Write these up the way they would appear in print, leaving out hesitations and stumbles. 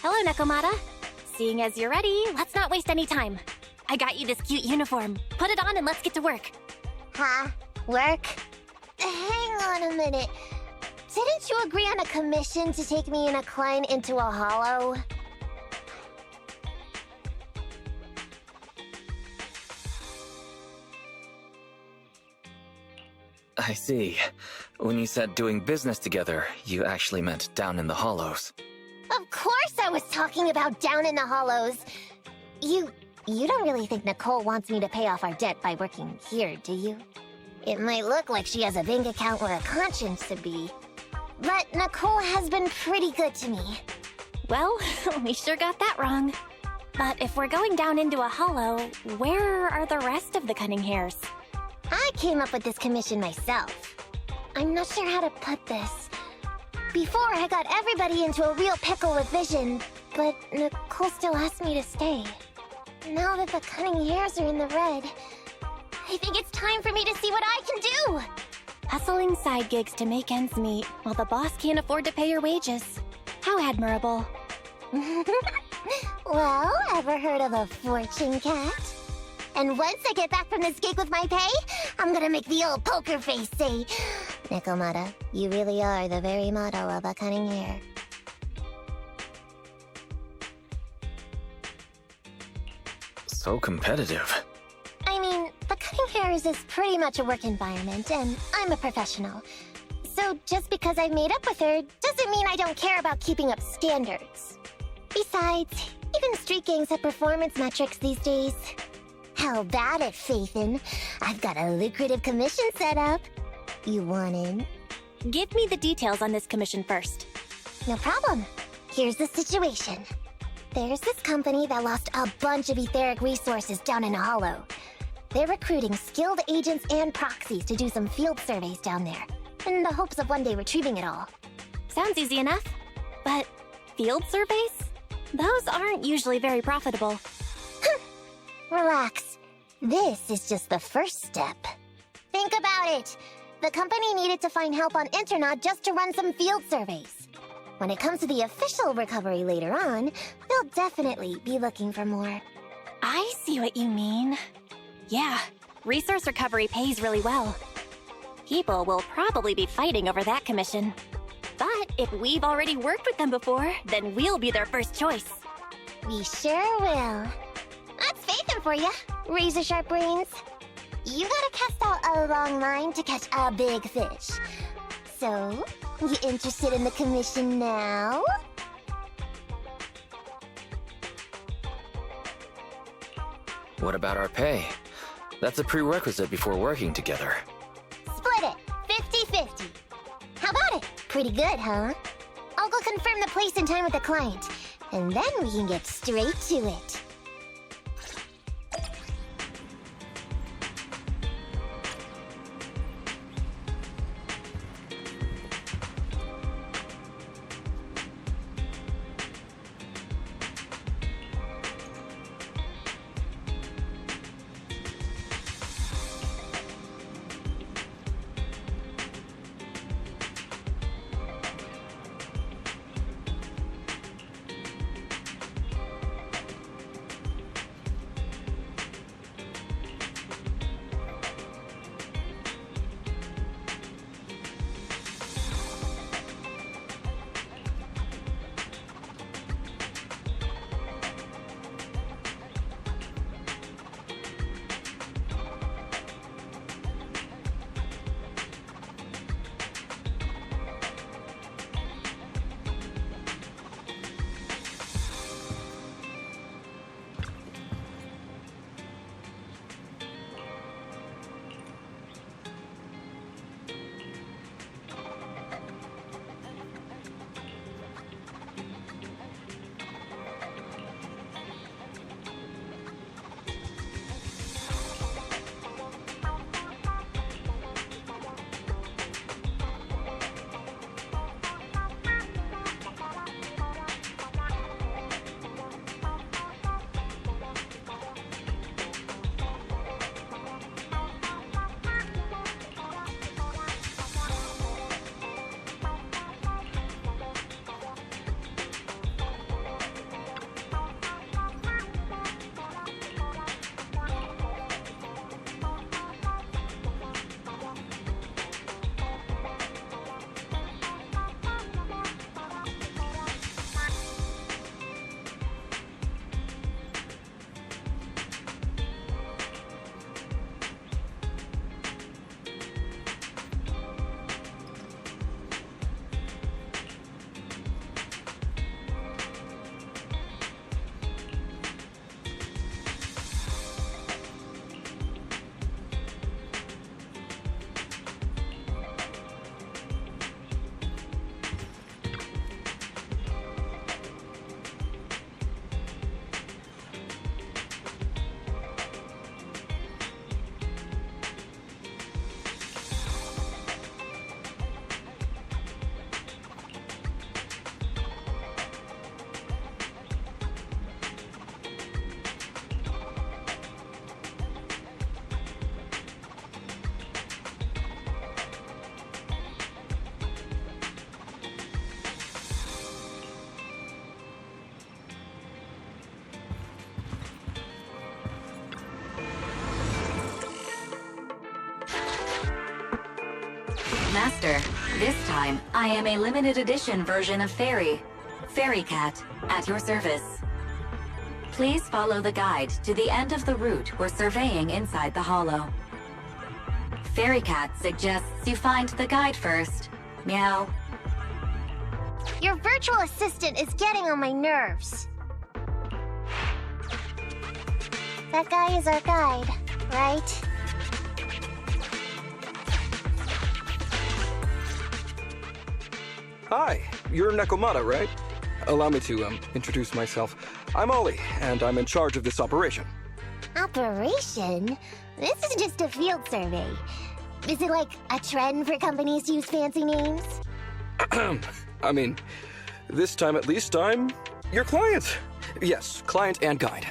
Hello, Nekomata. Seeing as you're ready, let's not waste any time. I got you this cute uniform. Put it on and let's get to work. Huh? Work? Hang on a minute. Didn't you agree on a commission to take me and a client into a hollow? I see. When you said doing business together, you actually meant down in the hollows. Of course I was talking about down in the hollows. You don't really think Nicole wants me to pay off our debt by working here, do you? It might look like she has a bank account or a conscience to be, but Nicole has been pretty good to me. Well, we sure got that wrong. But if we're going down into a hollow, where are the rest of the cunning hairs? I came up with this commission myself. I'm not sure how to put this. Before, I got everybody into a real pickle with vision, but Nicole still asked me to stay. Now that the cunning hairs are in the red, I think it's time for me to see what I can do! Hustling side gigs to make ends meet, while the boss can't afford to pay your wages. How admirable. Well, ever heard of a fortune cat? And once I get back from this gig with my pay, I'm gonna make the old poker face say, Nekomata, you really are the very model of a cunning hair. So competitive. I mean, the cutting hairs is pretty much a work environment, and I'm a professional. So just because I've made up with her, doesn't mean I don't care about keeping up standards. Besides, even street gangs have performance metrics these days. How about it, Faithin? I've got a lucrative commission set up. You want in? Give me the details on this commission first. No problem. Here's the situation. There's this company that lost a bunch of etheric resources down in a hollow. They're recruiting skilled agents and proxies to do some field surveys down there, in the hopes of one day retrieving it all. Sounds easy enough. But field surveys? Those aren't usually very profitable. Relax. This is just the first step. Think about it. The company needed to find help on Internaut just to run some field surveys. When it comes to the official recovery later on, they'll definitely be looking for more. I see what you mean. Yeah, resource recovery pays really well. People will probably be fighting over that commission. But if we've already worked with them before, then we'll be their first choice. We sure will. That's Faithin for ya, razor-sharp brains. You gotta cast out a long line to catch a big fish. So, you interested in the commission now? What about our pay? That's a prerequisite before working together. Split it, 50-50. How about it? Pretty good, huh? I'll go confirm the place and time with the client, and then we can get straight to it. Master, this time I am a limited edition version of Fairy Cat, at your service. Please follow the guide to the end of the route we're surveying inside the hollow. Fairy Cat suggests you find the guide first. Meow. Your virtual assistant is getting on my nerves. That guy is our guide, right? Hi, you're Nekomata, right? Allow me to, introduce myself. I'm Ollie, and I'm in charge of this operation. Operation? This is just a field survey. Is it like a trend for companies to use fancy names? I mean, this time at least I'm your client. Yes, client and guide.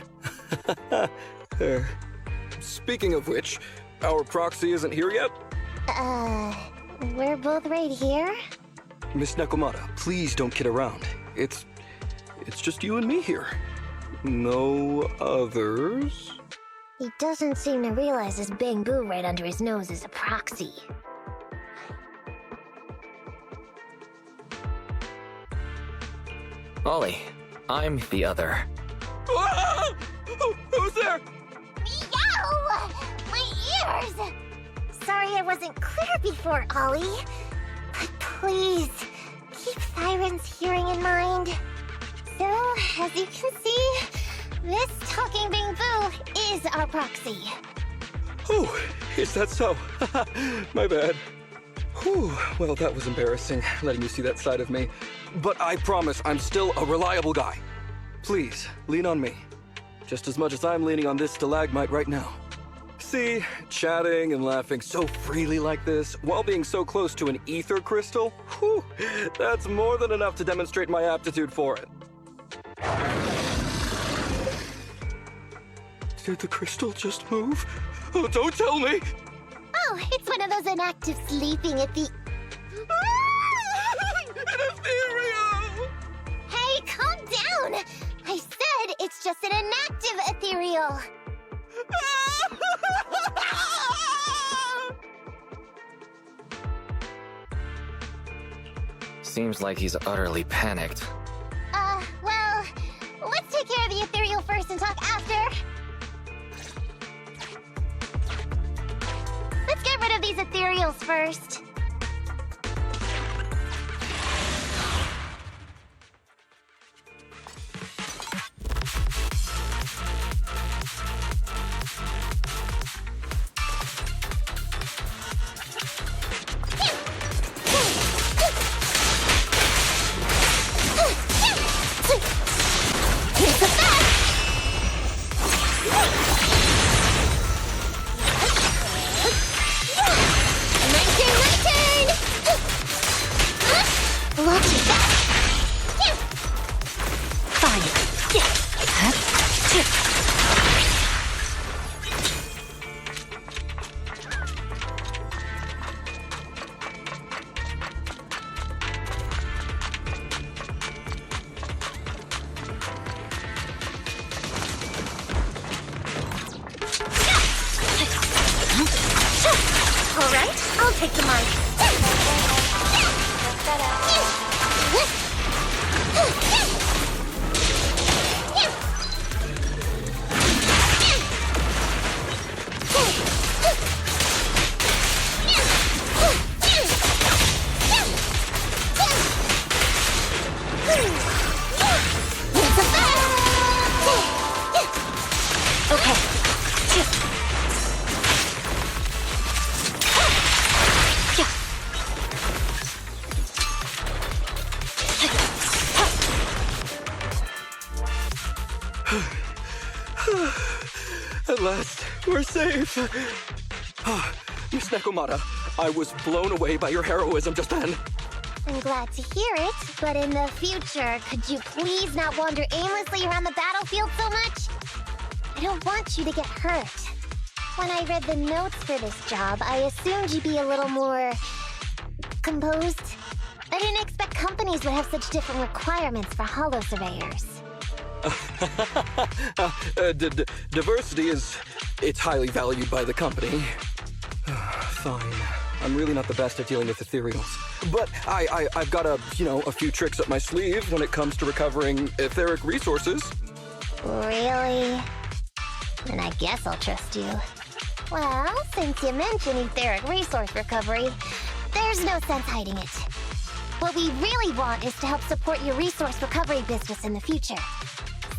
Speaking of which, our Proxy isn't here yet? We're both right here? Miss Nekomata, please don't kid around. It's just you and me here. No others? He doesn't seem to realize this bamboo right under his nose is a proxy. Ollie, I'm the other. Who's there? Yow! My ears! Sorry I wasn't clear before, Ollie. But please, keep Thyron's hearing in mind. So, as you can see, this talking bamboo is our proxy. Oh, is that so? My bad. Whew, well, that was embarrassing, letting you see that side of me. But I promise I'm still a reliable guy. Please, lean on me. Just as much as I'm leaning on this stalagmite right now. See, chatting and laughing so freely like this, while being so close to an ether crystal, whew, that's more than enough to demonstrate my aptitude for it. Did the crystal just move? Oh, don't tell me! Oh, it's one of those inactive sleeping at the... An ethereal! Hey, calm down! I said it's just an inactive ethereal. Seems like he's utterly panicked. Well, let's take care of the ethereal first and talk after. Let's get rid of these ethereals first. At last, we're safe. Miss Nekomata, I was blown away by your heroism just then. I'm glad to hear it, but in the future, could you please not wander aimlessly around the battlefield so much? I don't want you to get hurt. When I read the notes for this job, I assumed you'd be a little more... composed. I didn't expect companies would have such different requirements for holo surveyors. Diversity it's highly valued by the company. Fine. I'm really not the best at dealing with ethereals. But I've got a few tricks up my sleeve when it comes to recovering etheric resources. Really? Then I guess I'll trust you. Well, since you mentioned etheric resource recovery, there's no sense hiding it. What we really want is to help support your resource recovery business in the future.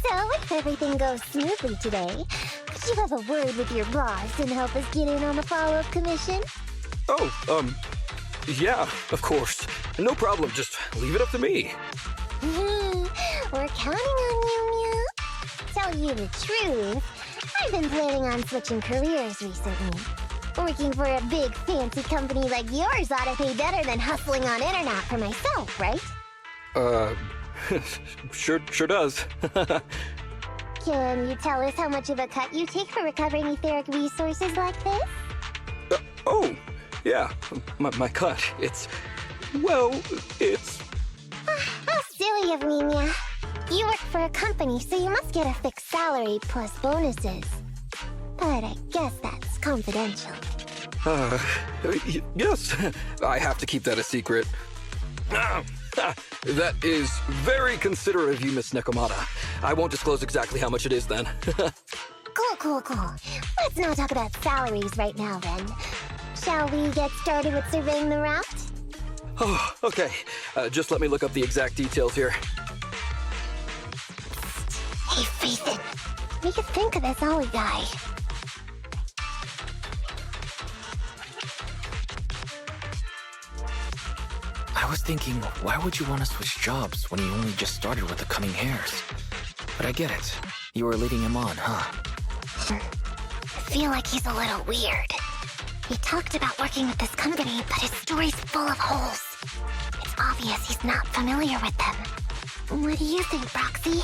So, if everything goes smoothly today, could you have a word with your boss and help us get in on the follow-up commission? Oh, yeah, of course. No problem, just leave it up to me. We're counting on you, Mia. Tell you the truth, I've been planning on switching careers recently. Working for a big fancy company like yours ought to pay better than hustling on internet for myself, right? Sure does. Can you tell us how much of a cut you take for recovering etheric resources like this? Oh, yeah, my cut, it's... How silly of me, Mia. You work for a company, so you must get a fixed salary plus bonuses. But I guess that's confidential. Yes, I have to keep that a secret. That is very considerate of you, Miss Nekomata. I won't disclose exactly how much it is then. Cool. Let's not talk about salaries right now, then. Shall we get started with surveying the route? Oh, okay. Just let me look up the exact details here. Hey, Ethan. We could think of this Ollie guy. I was thinking, why would you want to switch jobs when you only just started with the cutting hairs? But I get it. You were leading him on, huh? I feel like he's a little weird. He talked about working with this company, but his story's full of holes. It's obvious he's not familiar with them. What do you think, Proxy?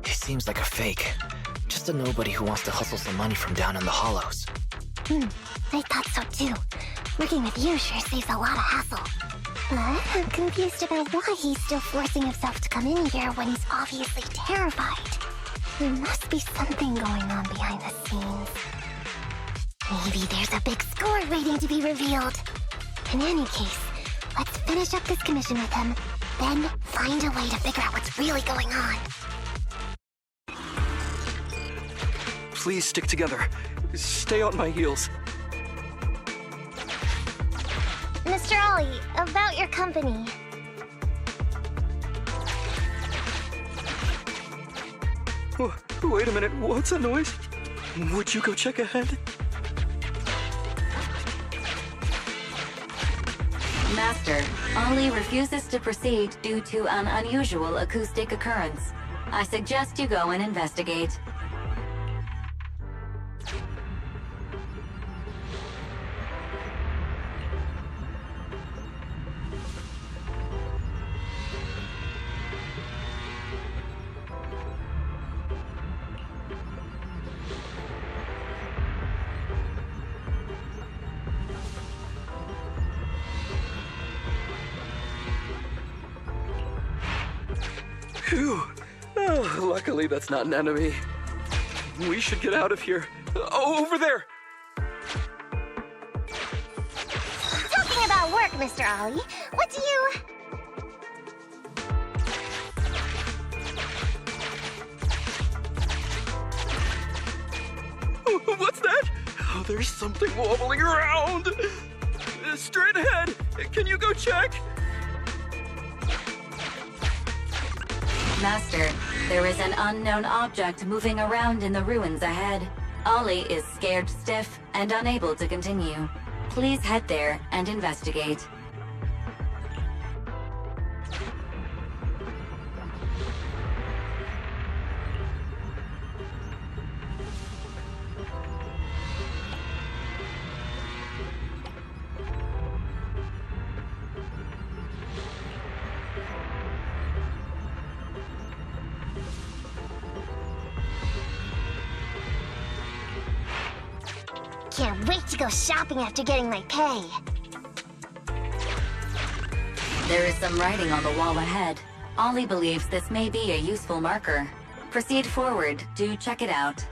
He seems like a fake. Just a nobody who wants to hustle some money from down in the hollows. I thought so too. Working with you sure saves a lot of hassle. But I'm confused about why he's still forcing himself to come in here when he's obviously terrified. There must be something going on behind the scenes. Maybe there's a big score waiting to be revealed. In any case, let's finish up this commission with him, then find a way to figure out what's really going on. Please stick together. Stay on my heels. Mr. Ollie, about your company. Oh, wait a minute, what's that noise? Would you go check ahead? Master, Ollie refuses to proceed due to an unusual acoustic occurrence. I suggest you go and investigate. Phew. Oh, luckily that's not an enemy. We should get out of here. Oh, over there! Talking about work, Mr. Ollie, what do you... What's that? Oh, there's something wobbling around. Straight ahead. Can you go check? Master, there is an unknown object moving around in the ruins ahead. Ollie is scared stiff and unable to continue. Please head there and investigate. Can't wait to go shopping after getting my pay. There is some writing on the wall ahead. Ollie believes this may be a useful marker. Proceed forward. Do check it out.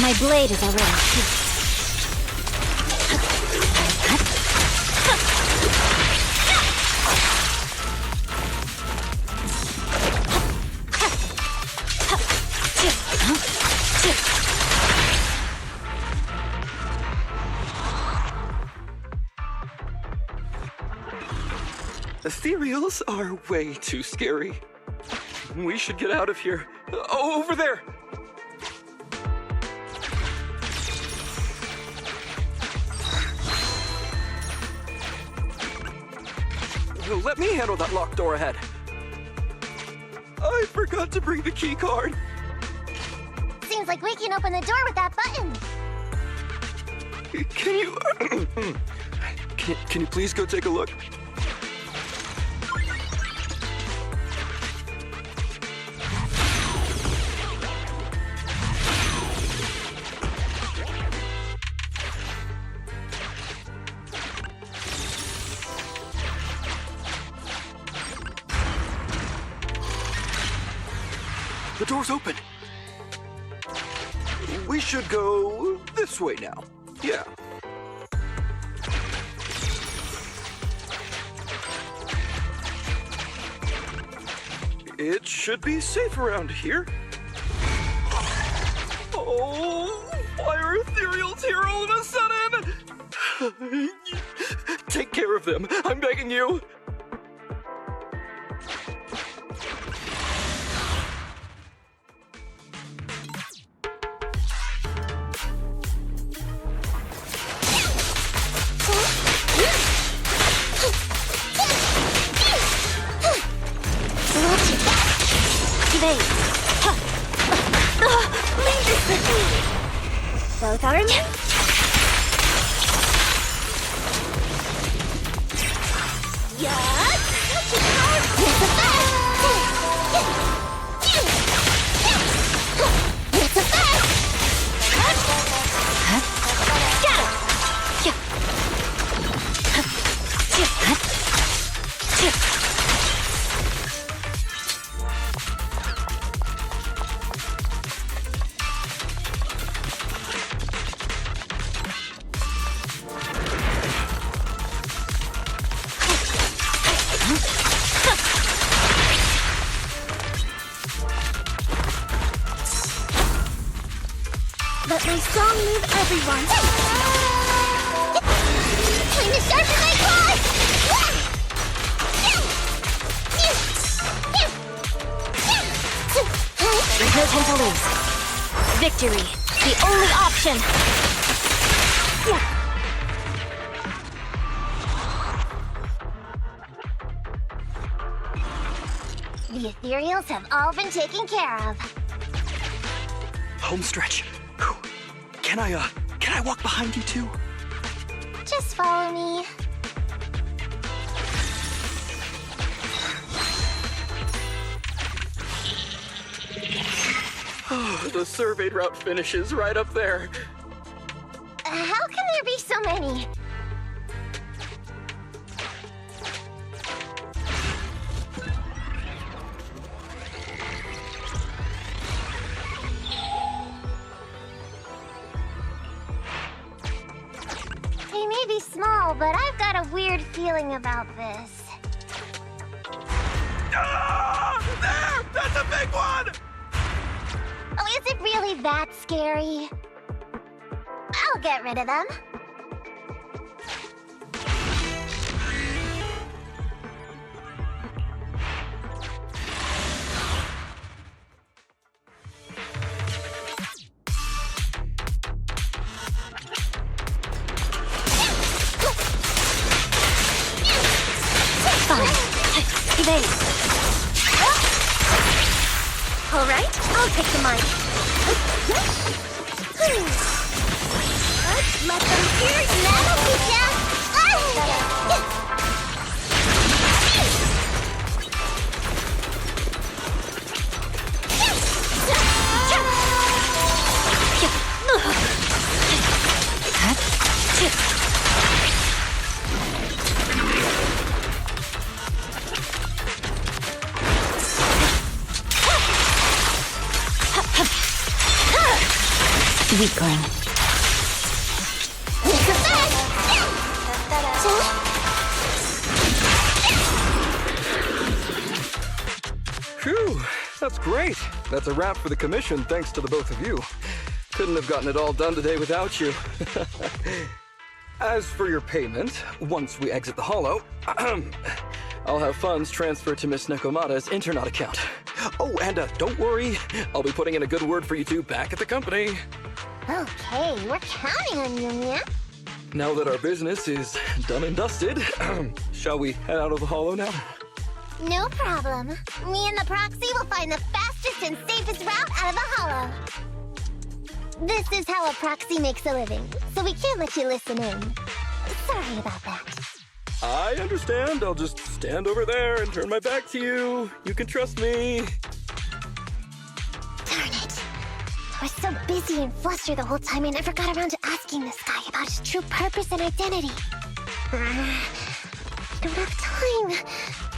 My blade is already peaked. Ethereals are way too scary. We should get out of here. Oh, over there! Let me handle that locked door ahead. I forgot to bring the key card. Seems like we can open the door with that button. Can you... can you please go take a look? The door's open. We should go this way now. Yeah. It should be safe around here. Oh, why are ethereals here all of a sudden? Take care of them. I'm begging you. Both arms. Let my song move everyone. Time to sharpen my claws! There's no time to lose. Victory, the only option. The ethereals have all been taken care of. Home stretch. Whew. Can I walk behind you too? Just follow me. Oh, the surveyed route finishes right up there. How can there be so many? They may be small, but I've got a weird feeling about this. Ah, there! That's a big one! Oh, is it really that scary? I'll get rid of them. All right, I'll take the mic. Let's let them hear you. That'll be down. Weakling. Phew, that's great. That's a wrap for the commission, thanks to the both of you. Couldn't have gotten it all done today without you. As for your payment, once we exit the hollow, I'll have funds transferred to Miss Nekomata's Internet account. Oh, and don't worry, I'll be putting in a good word for you two back at the company. Okay, we're counting on you, Mia. Now that our business is done and dusted, shall we head out of the hollow now? No problem. Me and the Proxy will find the fastest and safest route out of the hollow. This is how a Proxy makes a living, so we can't let you listen in. Sorry about that. I understand. I'll just stand over there and turn my back to you. You can trust me. Darn it. I was so busy and flustered the whole time I never got around to asking this guy about his true purpose and identity. I don't have time.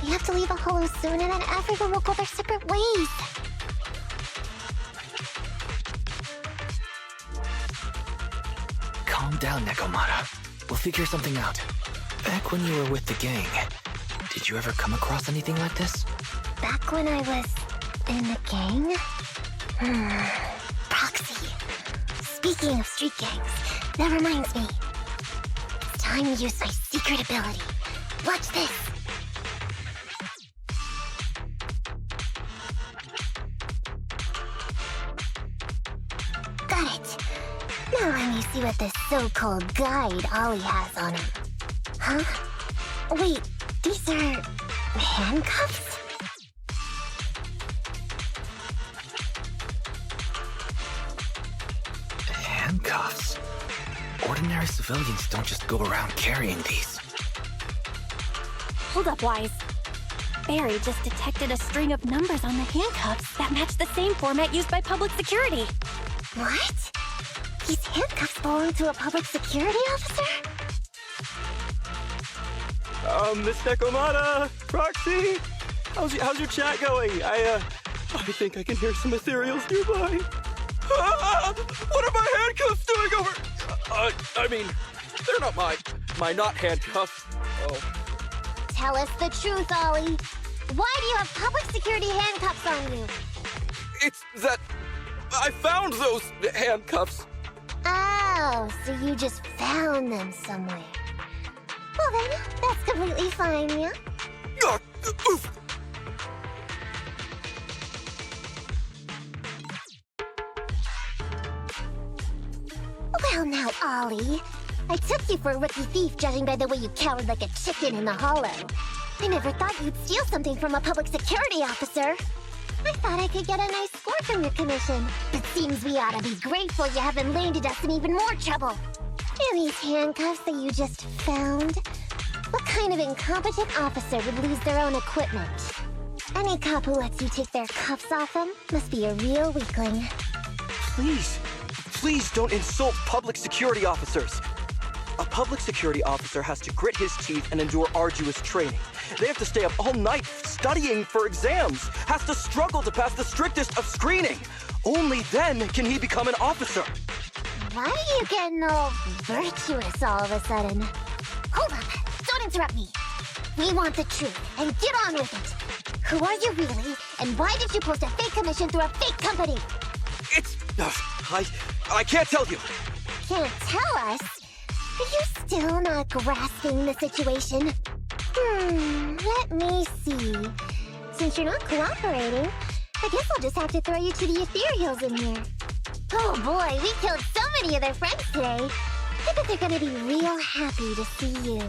We have to leave the hollow soon and then everyone will go their separate ways. Calm down, Nekomata. We'll figure something out. Back when you were with the gang, did you ever come across anything like this? Back when I was in the gang? Proxy. Speaking of street gangs, that reminds me. It's time to use my secret ability. Watch this. Got it. Now let me see what this so-called guide Ollie has on him. Huh? Wait, these are handcuffs? Handcuffs? Ordinary civilians don't just go around carrying these. Hold up, Wise. Barry just detected a string of numbers on the handcuffs that match the same format used by public security. What? These handcuffs belong to a public security officer? Miss Nekomata, Proxy, how's your chat going? I think I can hear some ethereals nearby. What are my handcuffs doing over? I mean, they're not my not handcuffs. Oh. Tell us the truth, Ollie. Why do you have public security handcuffs on you? It's that I found those handcuffs. Oh, so you just found them somewhere. Well then, that's completely fine, yeah? Oof. Well now, Ollie. I took you for a rookie thief judging by the way you cowered like a chicken in the hollow. I never thought you'd steal something from a public security officer. I thought I could get a nice score from your commission. But seems we ought to be grateful you haven't landed us in even more trouble. And these handcuffs that you just found? What kind of incompetent officer would lose their own equipment? Any cop who lets you take their cuffs off them must be a real weakling. Please don't insult public security officers. A public security officer has to grit his teeth and endure arduous training. They have to stay up all night studying for exams, has to struggle to pass the strictest of screening. Only then can he become an officer. Why are you getting all virtuous all of a sudden? Hold up, don't interrupt me. We want the truth, and get on with it. Who are you really, and why did you post a fake commission through a fake company? It's... I can't tell you. Can't tell us? Are you still not grasping the situation? Let me see. Since you're not cooperating, I guess I'll just have to throw you to the ethereals in here. Oh boy, we killed so many of their friends today. I bet they're gonna be real happy to see you.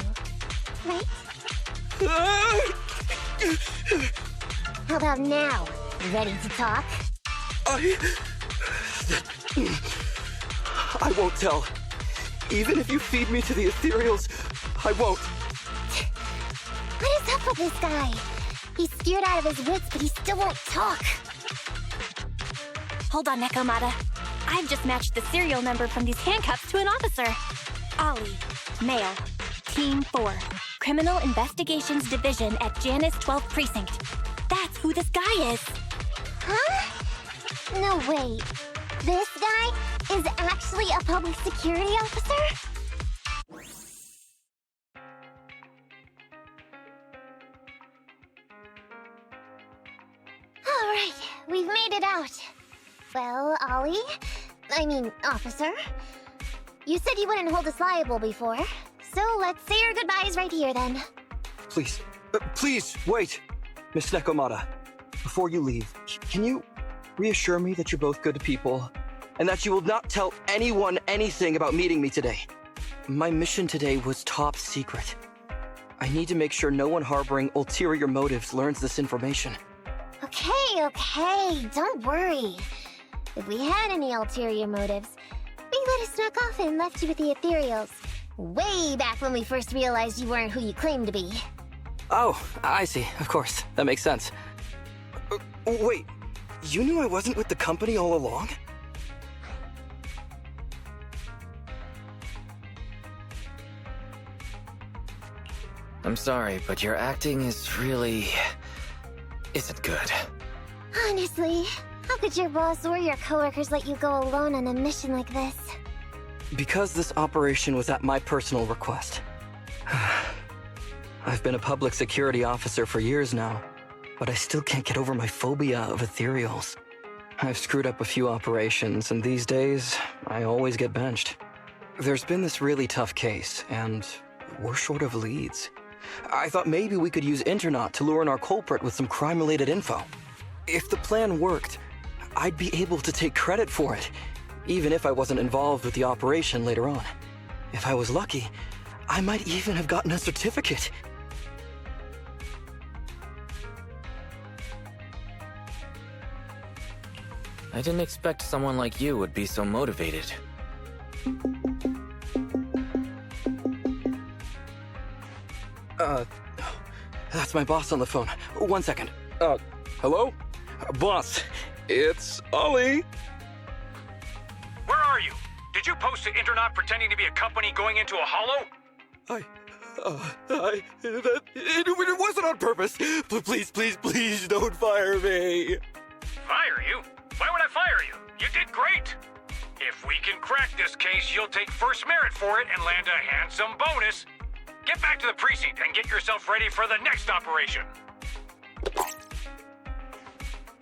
Right? How about now? Ready to talk? I won't tell. Even if you feed me to the ethereals, I won't. What is up with this guy? He's scared out of his wits, but he still won't talk. Hold on, Nekomata. I've just matched the serial number from these handcuffs to an officer. Ollie, male, Team 4, Criminal Investigations Division at Janus 12th Precinct. That's who this guy is. Huh? No, wait. This guy is actually a public security officer? Alright, we've made it out. Well, officer. You said you wouldn't hold us liable before, so let's say our goodbyes right here then. Please, please, wait. Miss Nekomata, before you leave, can you reassure me that you're both good people, and that you will not tell anyone anything about meeting me today? My mission today was top secret. I need to make sure no one harboring ulterior motives learns this information. Okay, don't worry. If we had any ulterior motives, we let us snuck off and left you with the ethereals. Way back when we first realized you weren't who you claimed to be. Oh, I see. Of course. That makes sense. Wait, you knew I wasn't with the company all along? I'm sorry, but your acting isn't good. Honestly, how could your boss or your coworkers let you go alone on a mission like this? Because this operation was at my personal request. I've been a public security officer for years now, but I still can't get over my phobia of ethereals. I've screwed up a few operations, and these days, I always get benched. There's been this really tough case, and we're short of leads. I thought maybe we could use Internaut to lure in our culprit with some crime-related info. If the plan worked, I'd be able to take credit for it, even if I wasn't involved with the operation later on. If I was lucky, I might even have gotten a certificate. I didn't expect someone like you would be so motivated. That's my boss on the phone. 1 second. Hello? Boss, it's Ollie. Where are you? Did you post to Internaut pretending to be a company going into a hollow? It wasn't on purpose. Please don't fire me. Fire you? Why would I fire you? You did great. If we can crack this case, you'll take first merit for it and land a handsome bonus. Get back to the precinct and get yourself ready for the next operation.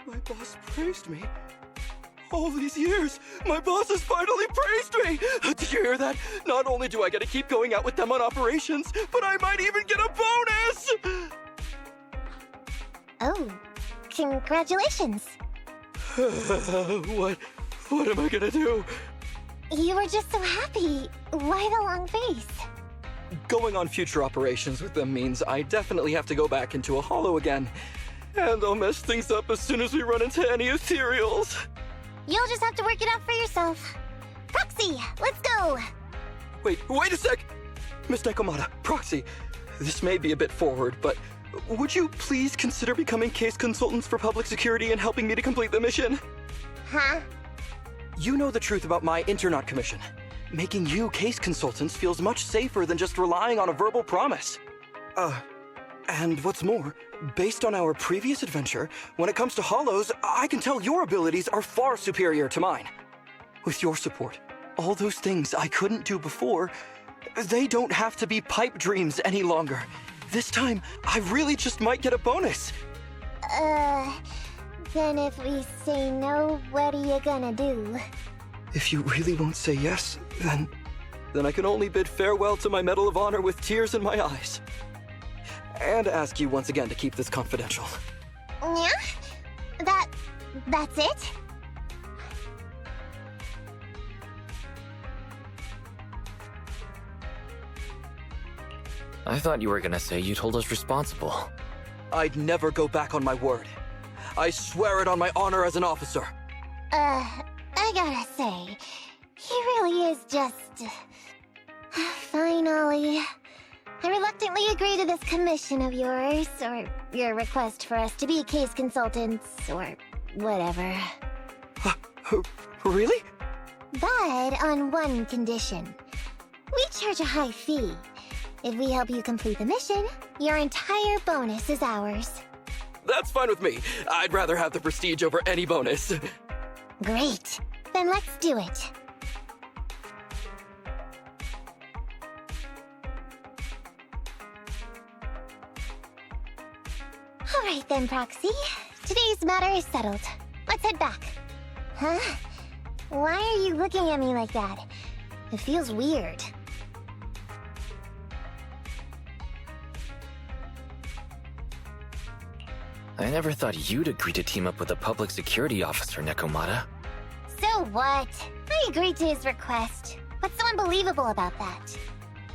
My boss praised me. All these years, my boss has finally praised me! Did you hear that? Not only do I get to keep going out with them on operations, but I might even get a bonus! Oh, congratulations. What am I gonna do? You were just so happy. Why the long face? Going on future operations with them means I definitely have to go back into a hollow again. And I'll mess things up as soon as we run into any ethereals. You'll just have to work it out for yourself. Proxy, let's go! Wait a sec! Miss Nekomata, Proxy, this may be a bit forward, but would you please consider becoming case consultants for public security and helping me to complete the mission? Huh? You know the truth about my Internaut commission. Making you case consultants feels much safer than just relying on a verbal promise. And what's more, based on our previous adventure, when it comes to hollows, I can tell your abilities are far superior to mine. With your support, all those things I couldn't do before, they don't have to be pipe dreams any longer. This time, I really just might get a bonus. Then if we say no, what are you gonna do? If you really won't say yes, then I can only bid farewell to my Medal of Honor with tears in my eyes. And ask you once again to keep this confidential. Yeah? That's it? I thought you were gonna say you'd hold us responsible. I'd never go back on my word. I swear it on my honor as an officer. I gotta say, he really is just... Fine, Ollie. I reluctantly agree to this commission of yours, or your request for us to be case consultants, or whatever. Really? But on one condition. We charge a high fee. If we help you complete the mission, your entire bonus is ours. That's fine with me. I'd rather have the prestige over any bonus. Great. Then let's do it. Alright then, Proxy. Today's matter is settled. Let's head back. Huh? Why are you looking at me like that? It feels weird. I never thought you'd agree to team up with a public security officer, Nekomata. So what? I agreed to his request. What's so unbelievable about that?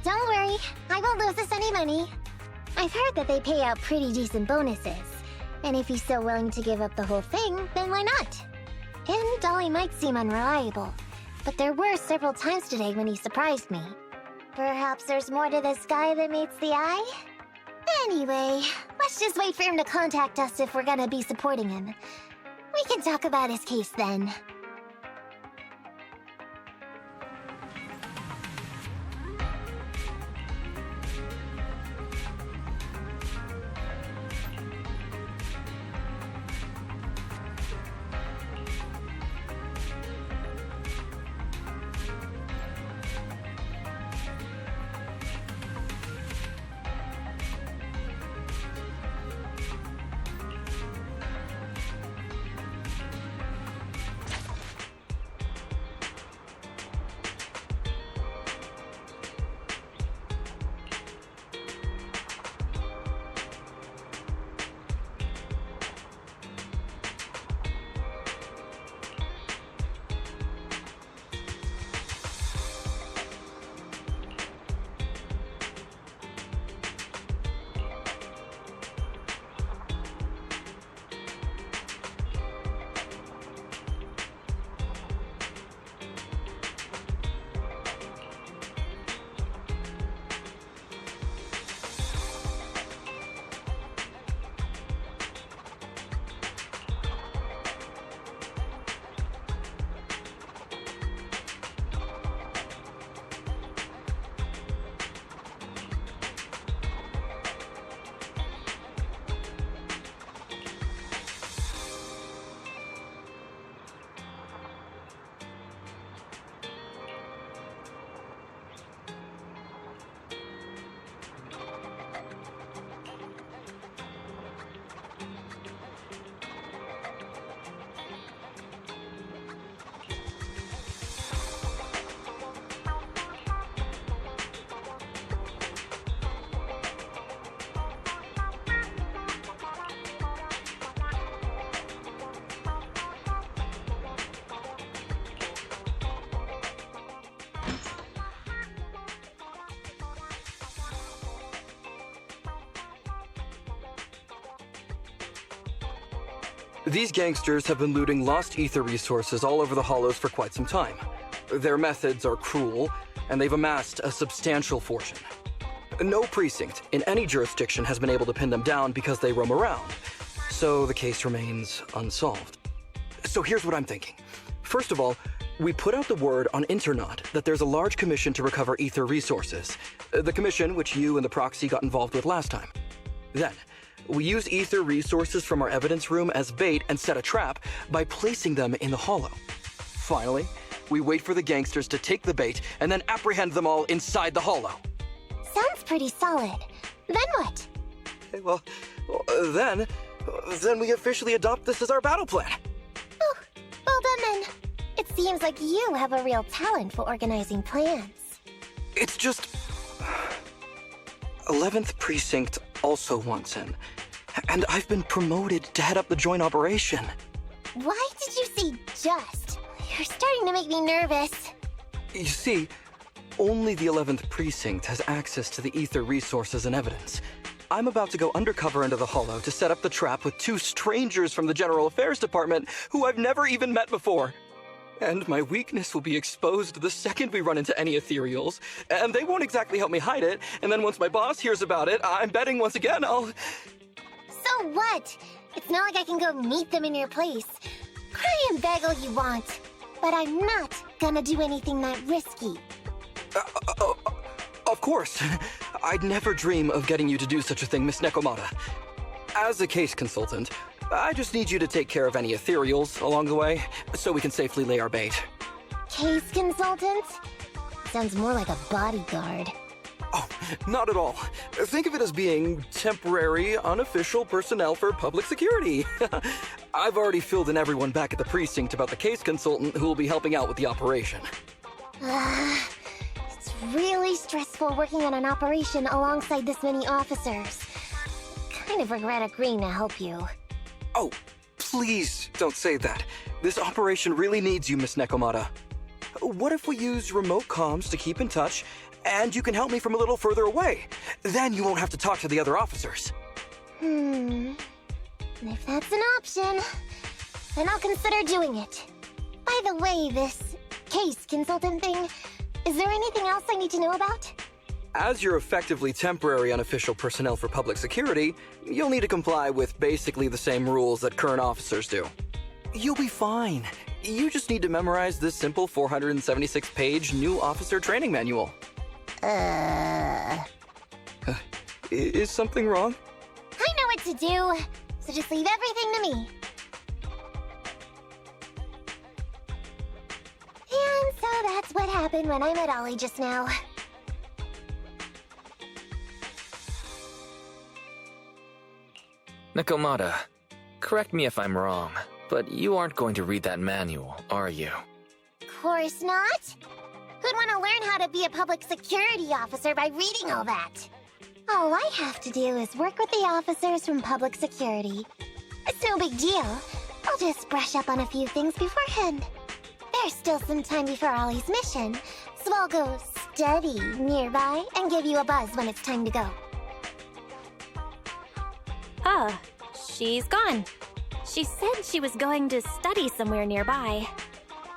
Don't worry, I won't lose us any money. I've heard that they pay out pretty decent bonuses. And if he's so willing to give up the whole thing, then why not? And Dolly might seem unreliable, but there were several times today when he surprised me. Perhaps there's more to this guy than meets the eye? Anyway, let's just wait for him to contact us if we're gonna be supporting him. We can talk about his case then. These gangsters have been looting lost ether resources all over the Hollows for quite some time. Their methods are cruel, and they've amassed a substantial fortune. No precinct in any jurisdiction has been able to pin them down because they roam around, so the case remains unsolved. So here's what I'm thinking. First of all, we put out the word on Internet that there's a large commission to recover ether resources. The commission which you and the Proxy got involved with last time. Then, we use ether resources from our evidence room as bait and set a trap by placing them in the Hollow. Finally, we wait for the gangsters to take the bait and then apprehend them all inside the Hollow. Sounds pretty solid. Then what? Okay, well, then we officially adopt this as our battle plan. Oh, well done then. It seems like you have a real talent for organizing plans. It's just... 11th Precinct also wants in, and I've been promoted to head up the joint operation. Why did you say just? You're starting to make me nervous. You see, only the 11th Precinct has access to the ether resources and evidence. I'm about to go undercover into the Hollow to set up the trap with 2 strangers from the General Affairs Department who I've never even met before. And my weakness will be exposed the second we run into any ethereals, and they won't exactly help me hide it, and then once my boss hears about it, I'm betting once again I'll... So what? It's not like I can go meet them in your place. Cry and beg all you want, but I'm not gonna do anything that risky. Of course. I'd never dream of getting you to do such a thing, Miss Nekomata. As a case consultant, I just need you to take care of any ethereals along the way, so we can safely lay our bait. Case consultant? Sounds more like a bodyguard. Oh, not at all. Think of it as being temporary, unofficial personnel for public security. I've already filled in everyone back at the precinct about the case consultant who will be helping out with the operation. It's really stressful working on an operation alongside this many officers. Kind of regret agreeing to help you. Oh, please don't say that. This operation really needs you, Miss Nekomata. What if we use remote comms to keep in touch, and you can help me from a little further away? Then you won't have to talk to the other officers. If that's an option, then I'll consider doing it. By the way, this case consultant thing, is there anything else I need to know about? As you're effectively temporary unofficial personnel for public security, you'll need to comply with basically the same rules that current officers do. You'll be fine. You just need to memorize this simple 476-page new officer training manual. Is something wrong? I know what to do, so just leave everything to me. And so that's what happened when I met Ollie just now. Nekomata, correct me if I'm wrong, but you aren't going to read that manual, are you? Course not. Who'd want to learn how to be a public security officer by reading all that? All I have to do is work with the officers from public security. It's no big deal. I'll just brush up on a few things beforehand. There's still some time before Ollie's mission, so I'll go study nearby and give you a buzz when it's time to go. Ah, she's gone. She said she was going to study somewhere nearby.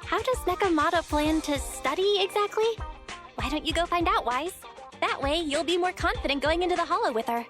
How does Nekomata plan to study exactly? Why don't you go find out, Wise? That way, you'll be more confident going into the Hollow with her.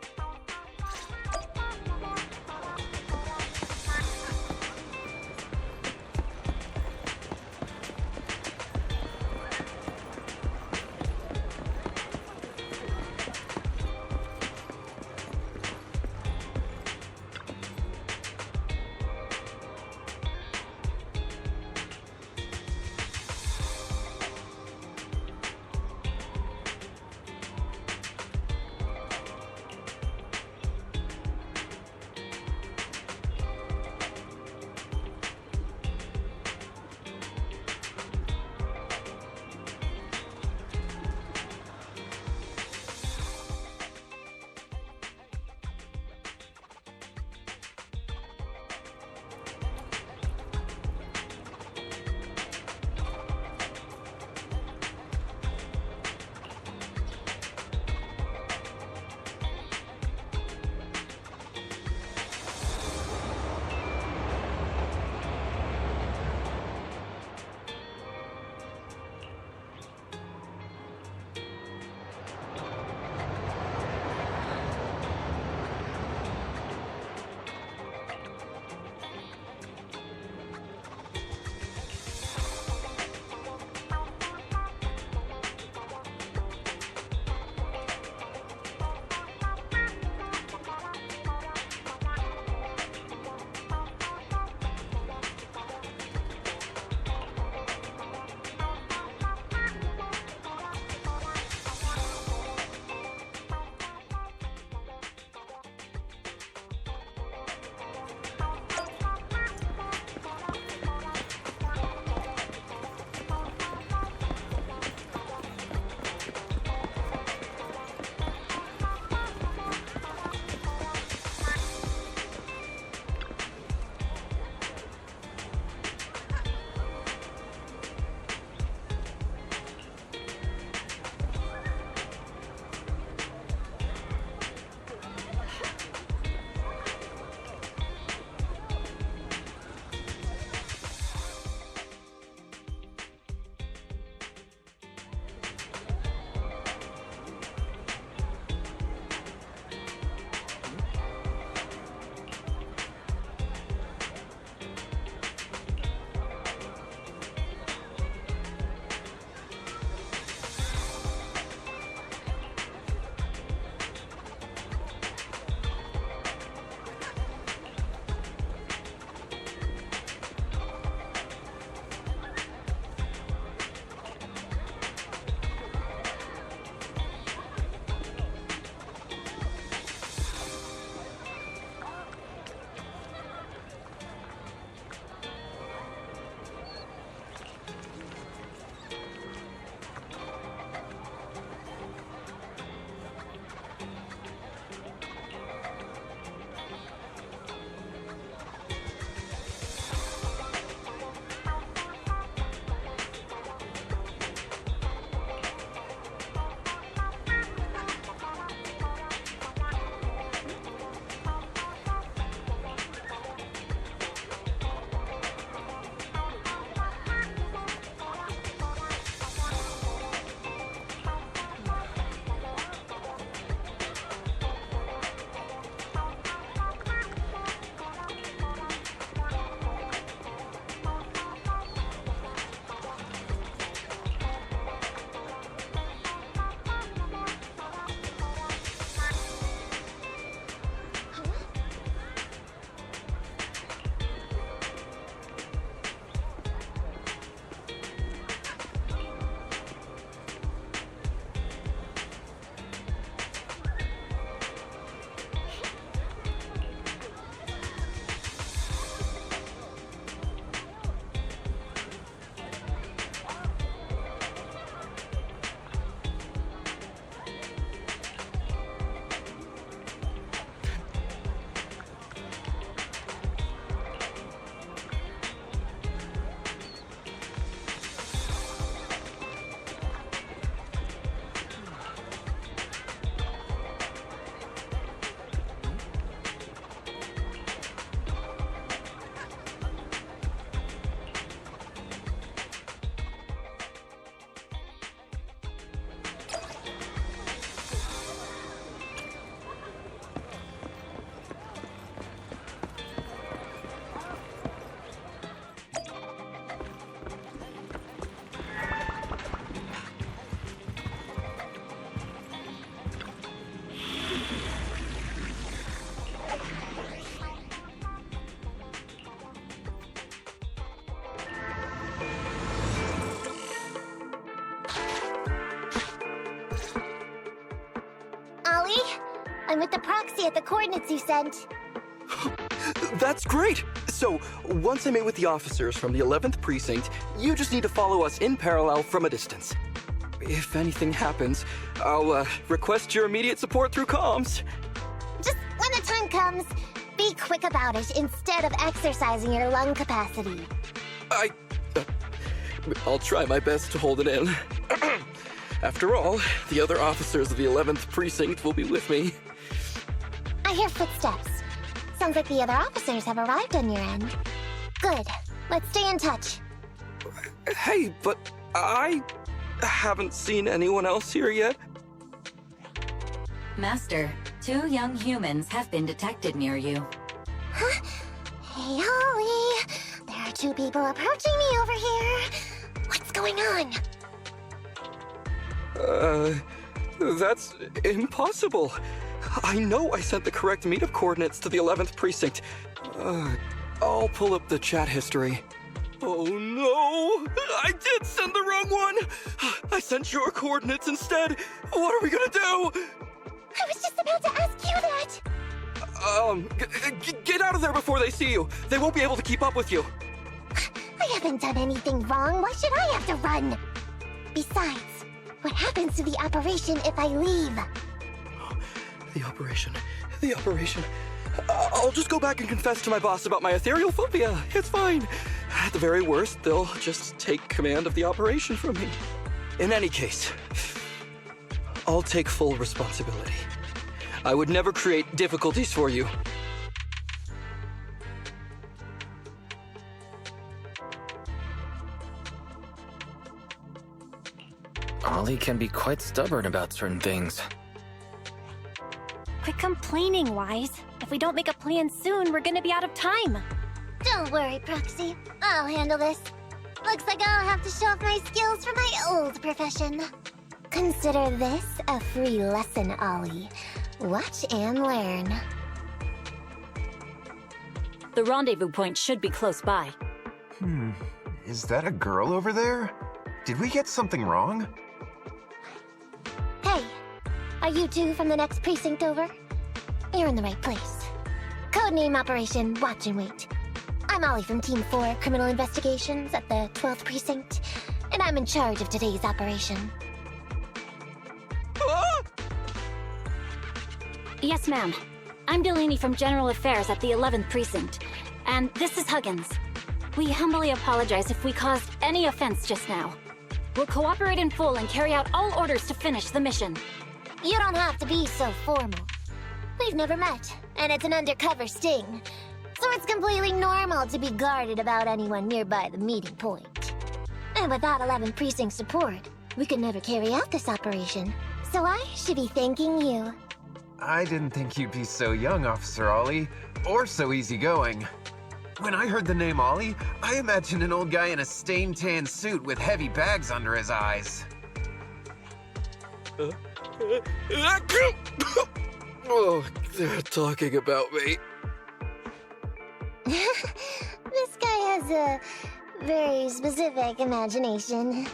I'm with the Proxy at the coordinates you sent. That's great! So, once I meet with the officers from the 11th Precinct, you just need to follow us in parallel from a distance. If anything happens, I'll request your immediate support through comms. Just when the time comes, be quick about it instead of exercising your lung capacity. I'll try my best to hold it in. After all, the other officers of the 11th Precinct will be with me. I hear footsteps. Sounds like the other officers have arrived on your end. Good. Let's stay in touch. Hey, but I haven't seen anyone else here yet. Master, 2 young humans have been detected near you. Huh? Hey, Ollie. There are 2 people approaching me over here. What's going on? That's impossible. I know I sent the correct meetup coordinates to the 11th Precinct. I'll pull up the chat history. Oh no! I did send the wrong one! I sent your coordinates instead! What are we gonna do? I was just about to ask you that! Get out of there before they see you! They won't be able to keep up with you! I haven't done anything wrong. Why should I have to run? Besides, what happens to the operation if I leave? The operation. I'll just go back and confess to my boss about my ethereal phobia. It's fine. At the very worst, they'll just take command of the operation from me. In any case, I'll take full responsibility. I would never create difficulties for you. Ollie can be quite stubborn about certain things. Quit complaining, Wise. If we don't make a plan soon, we're gonna be out of time. Don't worry, Proxy. I'll handle this. Looks like I'll have to show off my skills from my old profession. Consider this a free lesson, Ollie. Watch and learn. The rendezvous point should be close by. Is that a girl over there? Did we get something wrong? Hey, are you 2 from the next precinct over? You're in the right place. Codename Operation Watch and Wait. I'm Ollie from Team 4 Criminal Investigations at the 12th Precinct, and I'm in charge of today's operation. Yes, ma'am. I'm Delaney from General Affairs at the 11th Precinct, and this is Huggins. We humbly apologize if we caused any offense just now. We'll cooperate in full and carry out all orders to finish the mission. You don't have to be so formal. We've never met, and it's an undercover sting. So it's completely normal to be guarded about anyone nearby the meeting point. And without 11th Precinct support, we could never carry out this operation. So I should be thanking you. I didn't think you'd be so young, Officer Ollie, or so easygoing. When I heard the name Ollie, I imagined an old guy in a stained tan suit with heavy bags under his eyes. Oh, they're talking about me. This guy has a very specific imagination.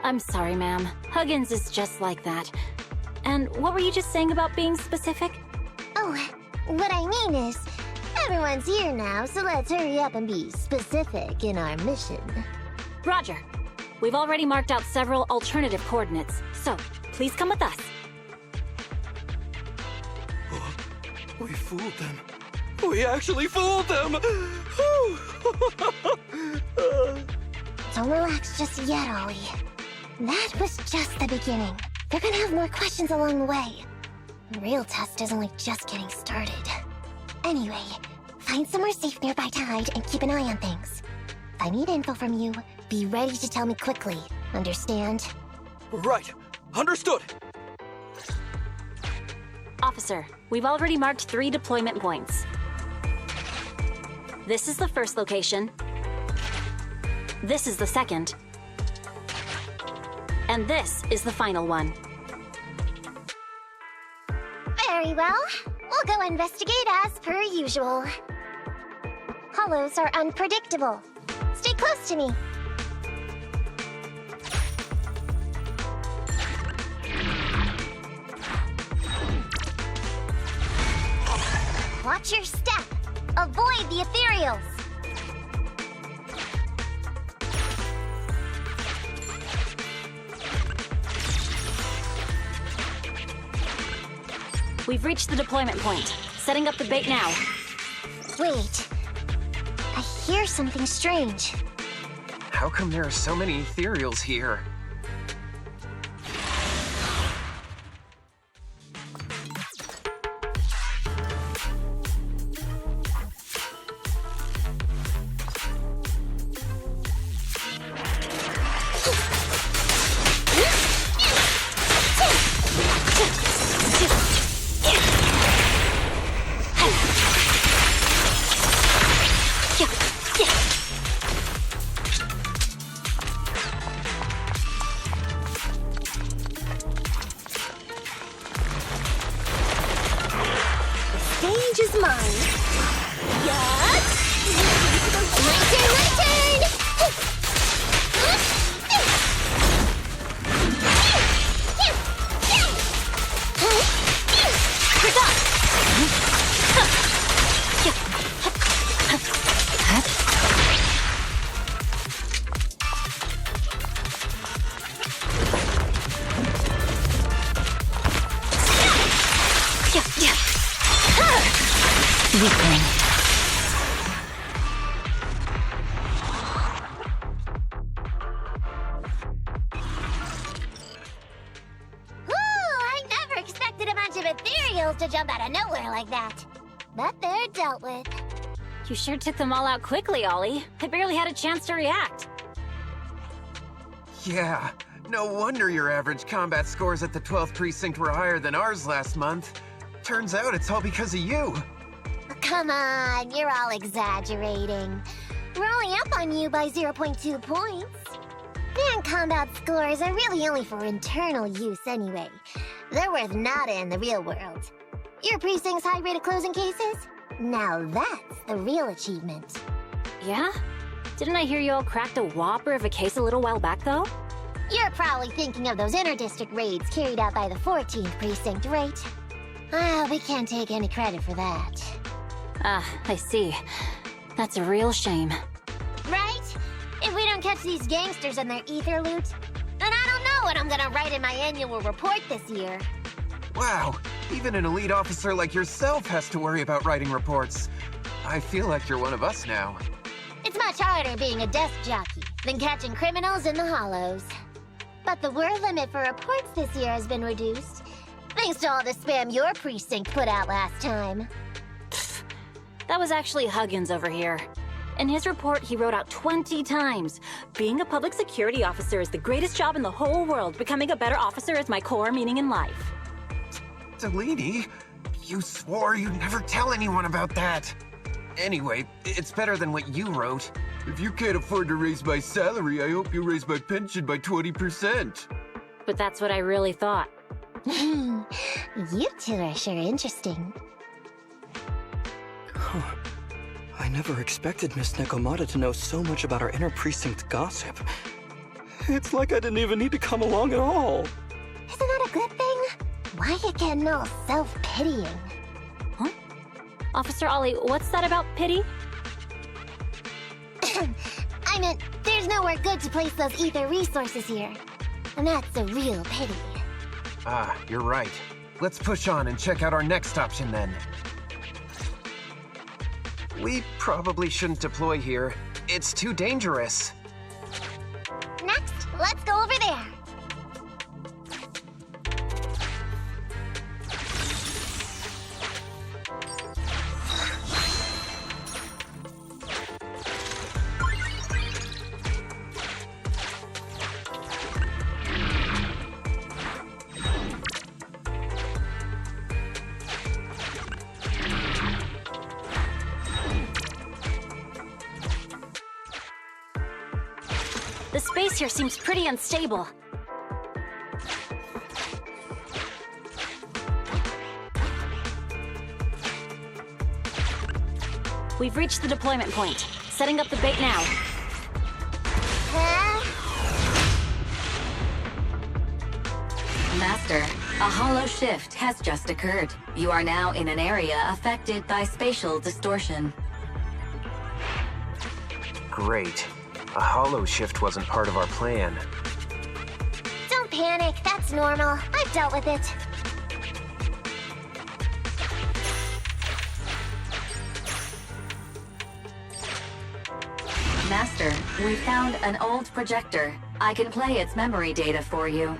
I'm sorry, ma'am. Huggins is just like that. And what were you just saying about being specific? Oh, what I mean is, everyone's here now, so let's hurry up and be specific in our mission. Roger. We've already marked out several alternative coordinates, so please come with us. We fooled them. We actually fooled them! Don't relax just yet, Ollie. That was just the beginning. They're gonna have more questions along the way. The real test is only just getting started. Anyway, find somewhere safe nearby to hide and keep an eye on things. If I need info from you, be ready to tell me quickly. Understand? Right. Understood. Officer, we've already marked 3 deployment points. This is the first location. This is the second. And this is the final one. Very well. We'll go investigate as per usual. Hollows are unpredictable. Stay close to me. Watch your step. Avoid the ethereals. We've reached the deployment point. Setting up the bait now. Wait. I hear something strange. How come there are so many ethereals here? To jump out of nowhere like that. But they're dealt with. You sure took them all out quickly, Ollie. I barely had a chance to react. Yeah, no wonder your average combat scores at the 12th precinct were higher than ours last month. Turns out it's all because of you. Come on, you're all exaggerating. We're only up on you by 0.2 points. And combat scores are really only for internal use anyway. They're worth nada in the real world. Your precinct's high rate of closing cases? Now that's the real achievement. Yeah? Didn't I hear you all cracked a whopper of a case a little while back, though? You're probably thinking of those inter-district raids carried out by the 14th precinct, right? We can't take any credit for that. I see. That's a real shame. Right? If we don't catch these gangsters and their ether loot, then I don't know what I'm gonna write in my annual report this year. Wow, even an elite officer like yourself has to worry about writing reports. I feel like you're one of us now. It's much harder being a desk jockey than catching criminals in the hollows. But the word limit for reports this year has been reduced, thanks to all the spam your precinct put out last time. That was actually Huggins over here. In his report, he wrote out 20 times, "Being a public security officer is the greatest job in the whole world. Becoming a better officer is my core meaning in life." Delaney, you swore you'd never tell anyone about that. Anyway, it's better than what you wrote. If you can't afford to raise my salary, I hope you raise my pension by 20%. But that's what I really thought. You two are sure interesting. I never expected Miss Nekomata to know so much about our inter-precinct gossip. It's like I didn't even need to come along at all. Isn't that a good thing? Why you getting all self-pitying? Huh? Officer Ollie, what's that about pity? I meant, there's nowhere good to place those ether resources here. And that's a real pity. Ah, you're right. Let's push on and check out our next option then. We probably shouldn't deploy here. It's too dangerous. Next, let's go over there. The space here seems pretty unstable. We've reached the deployment point. Setting up the bait now. Master, A hollow shift has just occurred. You are now in an area affected by spatial distortion. Great. A hollow shift wasn't part of our plan. Don't panic, that's normal. I've dealt with it. Master, we found an old projector. I can play its memory data for you.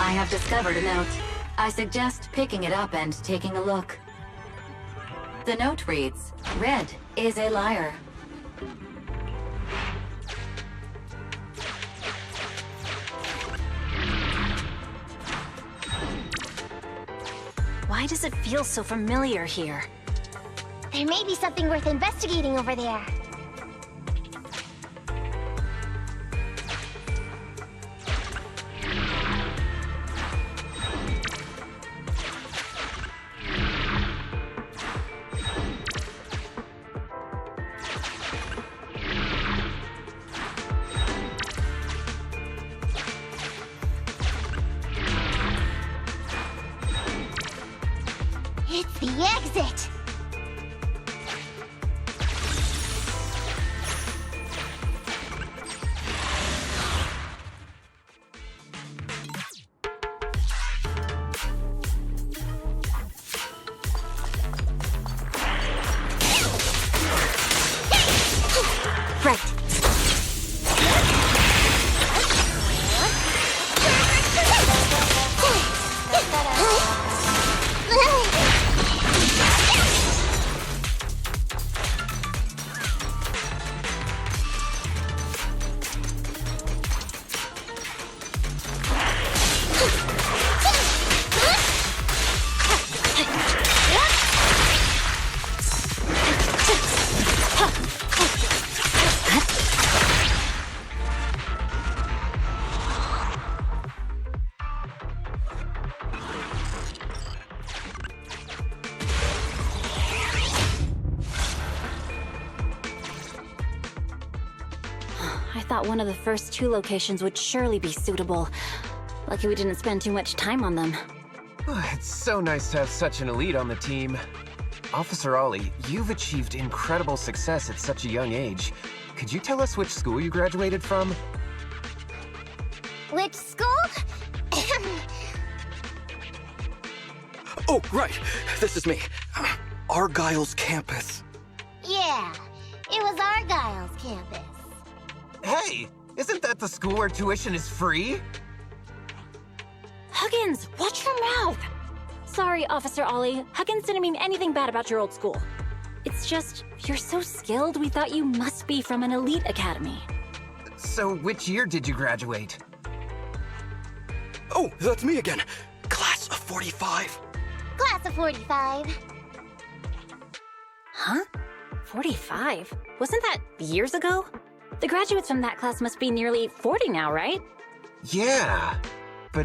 I have discovered a note. I suggest picking it up and taking a look. The note reads, "Red is a liar." Why does it feel so familiar here? There may be something worth investigating over there. It's the exit! Right. I thought one of the first two locations would surely be suitable. Lucky we didn't spend too much time on them. It's so nice to have such an elite on the team. Officer Ollie, you've achieved incredible success at such a young age. Could you tell us which school you graduated from? Which school? Oh, right. This is me. Argyle's campus. Yeah, it was Argyle's campus. Hey, isn't that the school where tuition is free? Huggins, watch your mouth! Sorry, Officer Ollie. Huggins didn't mean anything bad about your old school. It's just, you're so skilled, we thought you must be from an elite academy. So which year did you graduate? Oh, that's me again. Class of 45. Class of 45. Huh? 45? Wasn't that years ago? The graduates from that class must be nearly 40 now, right? Yeah, but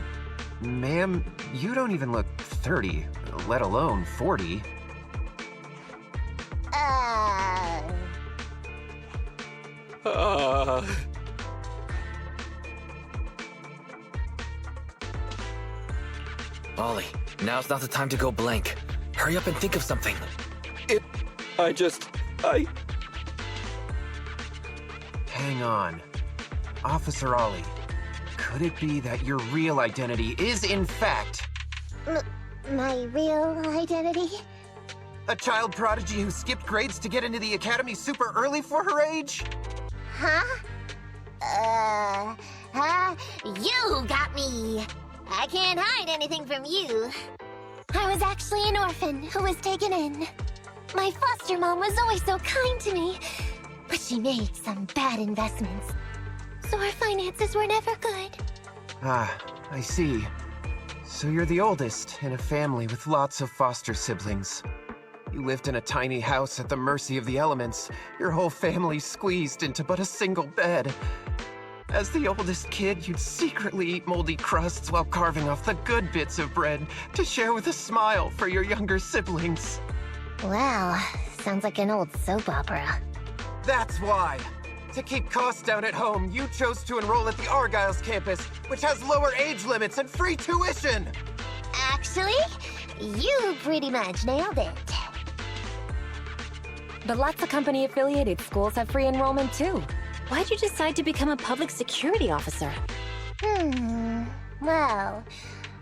ma'am, you don't even look 30, let alone 40. Ollie, now's not the time to go blank. Hurry up and think of something. Hang on. Officer Ollie, could it be that your real identity is, in fact, My real identity? a child prodigy who skipped grades to get into the academy super early for her age? Huh? You got me! I can't hide anything from you. I was actually an orphan who was taken in. My foster mom was always so kind to me, but she made some bad investments. So our finances were never good. Ah, I see. So you're the oldest in a family with lots of foster siblings. You lived in a tiny house at the mercy of the elements, your whole family squeezed into but a single bed. As the oldest kid, you'd secretly eat moldy crusts while carving off the good bits of bread to share with a smile for your younger siblings. Wow, sounds like an old soap opera. That's why! To keep costs down at home, you chose to enroll at the Argyle's campus, which has lower age limits and free tuition! Actually, you pretty much nailed it. But lots of company-affiliated schools have free enrollment too. Why'd you decide to become a public security officer? Well,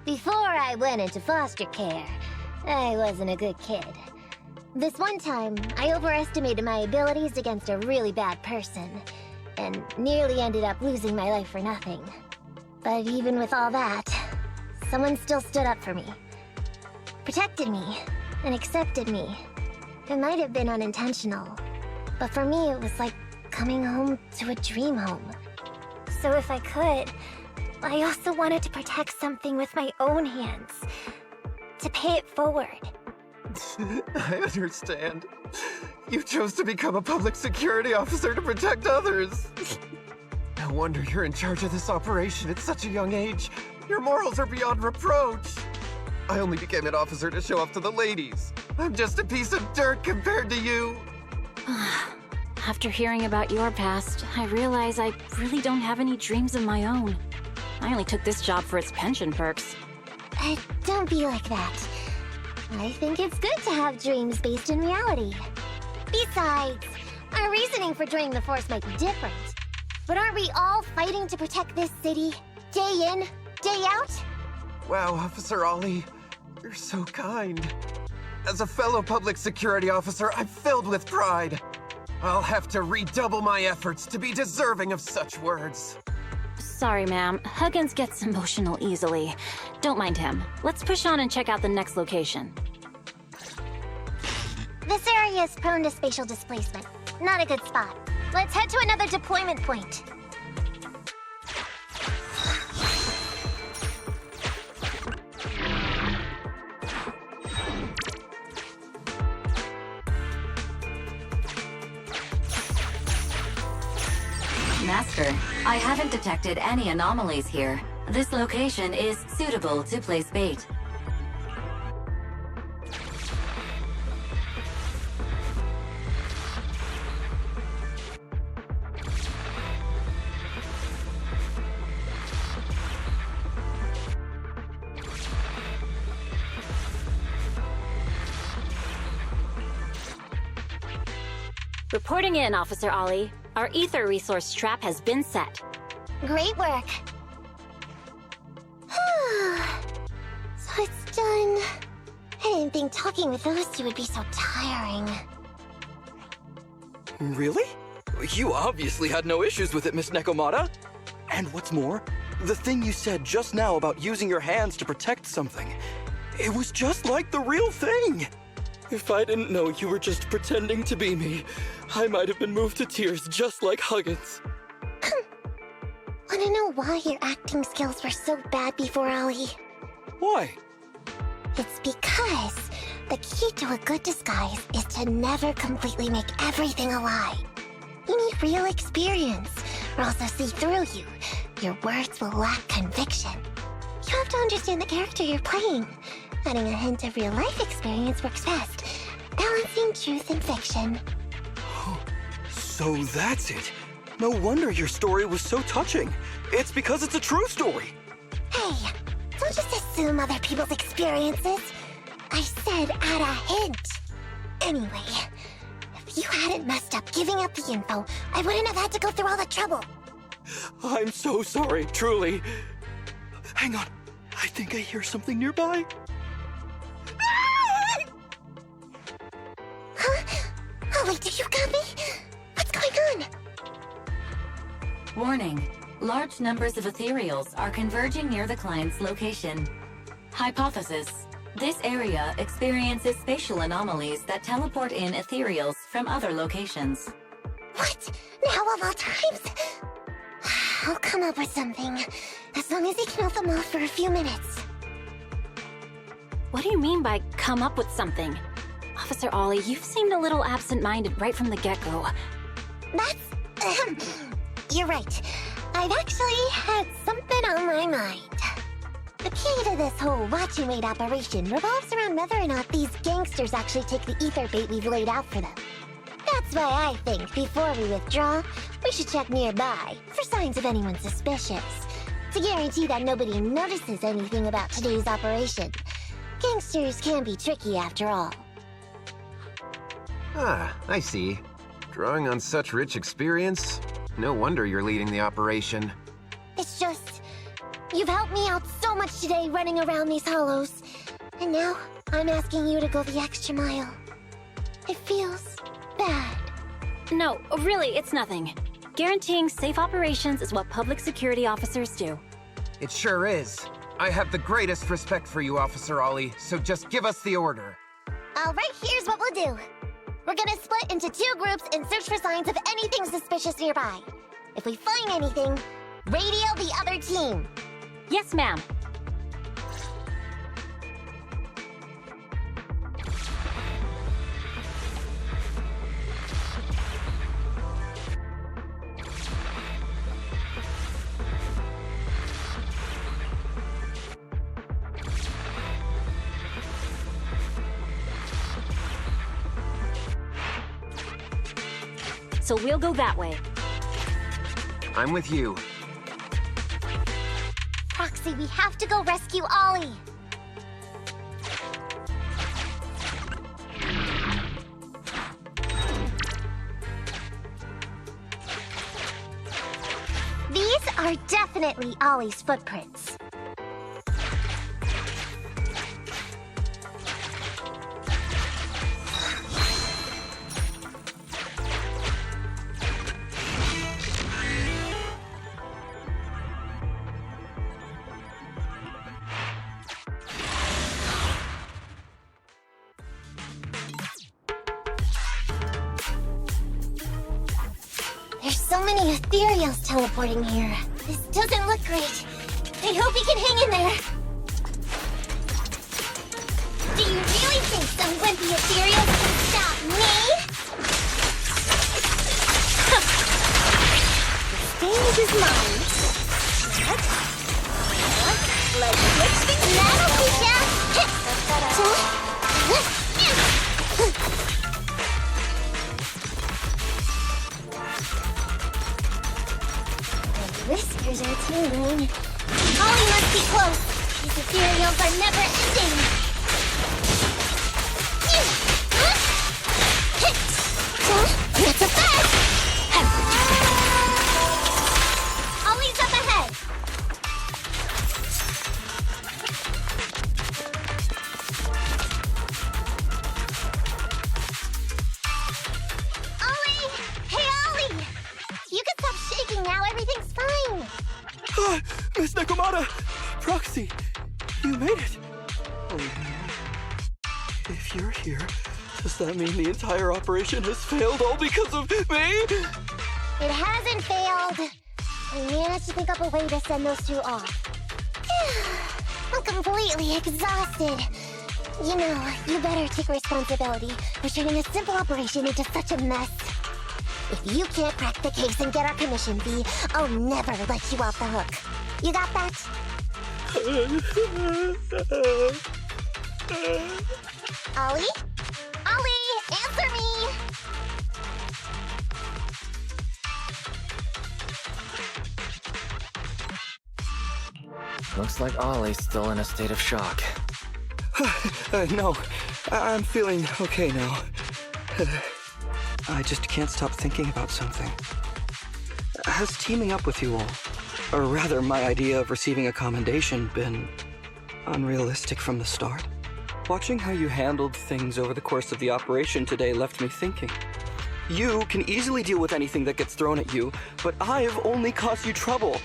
before I went into foster care, I wasn't a good kid. This one time, I overestimated my abilities against a really bad person, and nearly ended up losing my life for nothing. But even with all that, someone still stood up for me. Protected me, and accepted me. It might have been unintentional, but for me it was like coming home to a dream home. So if I could, I also wanted to protect something with my own hands. To pay it forward. I understand. You chose to become a public security officer to protect others. No wonder you're in charge of this operation at such a young age. Your morals are beyond reproach. I only became an officer to show off to the ladies. I'm just a piece of dirt compared to you. After hearing about your past, I realize I really don't have any dreams of my own. I only took this job for its pension perks. Don't be like that. I think it's good to have dreams based in reality. Besides, our reasoning for joining the Force might be different. But aren't we all fighting to protect this city, day in, day out? Wow, Officer Ollie, you're so kind. As a fellow public security officer, I'm filled with pride. I'll have to redouble my efforts to be deserving of such words. Sorry, ma'am. Huggins gets emotional easily. Don't mind him. Let's push on and check out the next location. This area is prone to spatial displacement. Not a good spot. Let's head to another deployment point. Master, I haven't detected any anomalies here. This location is suitable to place bait. Reporting in, Officer Ollie. Our ether resource trap has been set. Great work. So it's done. I didn't think talking with those two would be so tiring. Really? You obviously had no issues with it, Miss Nekomata. And what's more, the thing you said just now about using your hands to protect something, it was just like the real thing. If I didn't know you were just pretending to be me, I might have been moved to tears just like Huggins. Wanna know why your acting skills were so bad before, Ollie? Why? It's because the key to a good disguise is to never completely make everything a lie. You need real experience, or else they'll see through you. Your words will lack conviction. You have to understand the character you're playing. Adding a hint of real-life experience works best, balancing truth and fiction. So that's it. No wonder your story was so touching. It's because it's a true story. Hey, don't just assume other people's experiences. I said add a hint. Anyway, if you hadn't messed up giving up the info, I wouldn't have had to go through all the trouble. I'm so sorry, truly. Hang on. I think I hear something nearby. Huh? Ollie, do you got me? What's going on? Warning. Large numbers of ethereals are converging near the client's location. Hypothesis. This area experiences spatial anomalies that teleport in ethereals from other locations. What? Now of all times? I'll come up with something, as long as he can hold them off for a few minutes. What do you mean by come up with something? Officer Ollie, you've seemed a little absent-minded right from the get-go. That's... You're right. I've actually had something on my mind. The key to this whole watch and wait operation revolves around whether or not these gangsters actually take the ether bait we've laid out for them. That's why I think, before we withdraw, we should check nearby for signs of anyone suspicious, to guarantee that nobody notices anything about today's operation. Gangsters can be tricky after all. Ah, I see. Drawing on such rich experience, no wonder you're leading the operation. It's just... You've helped me out so much today running around these hollows. And now, I'm asking you to go the extra mile. It feels bad. No, really, it's nothing. Guaranteeing safe operations is what public security officers do. It sure is. I have the greatest respect for you, Officer Ollie, so just give us the order. Alright, here's what we'll do. We're gonna split into 2 groups and search for signs of anything suspicious nearby. If we find anything, radio the other team. Yes, ma'am. So we'll go that way. I'm with you. Proxy, we have to go rescue Ollie. These are definitely Ollie's footprints. So many ethereals teleporting here. This doesn't look great. I hope he can hang in there. Do you really think some wimpy ethereals can stop me? The stage is mine. Let's switch things up. That'll teach ya. Whiskers are tingling. Ollie must be close. These ethereals are never ending. Not so fast! Ollie's up ahead. Ollie! Hey, Ollie! You can stop shaking now. Everything's fine. Ah, Miss Nekomata! Proxy! You made it! Oh, no. If you're here, does that mean the entire operation has failed all because of me? It hasn't failed. I managed to think up a way to send those 2 off. I'm completely exhausted. You know, you better take responsibility for turning a simple operation into such a mess. If you can't crack the case and get our commission fee, I'll never let you off the hook. You got that? Ollie? Ollie, answer me! Looks like Ollie's still in a state of shock. No, I'm feeling okay now. I just can't stop thinking about something. Has teaming up with you all, or rather my idea of receiving a commendation, been unrealistic from the start? Watching how you handled things over the course of the operation today left me thinking. You can easily deal with anything that gets thrown at you, but I've only caused you trouble.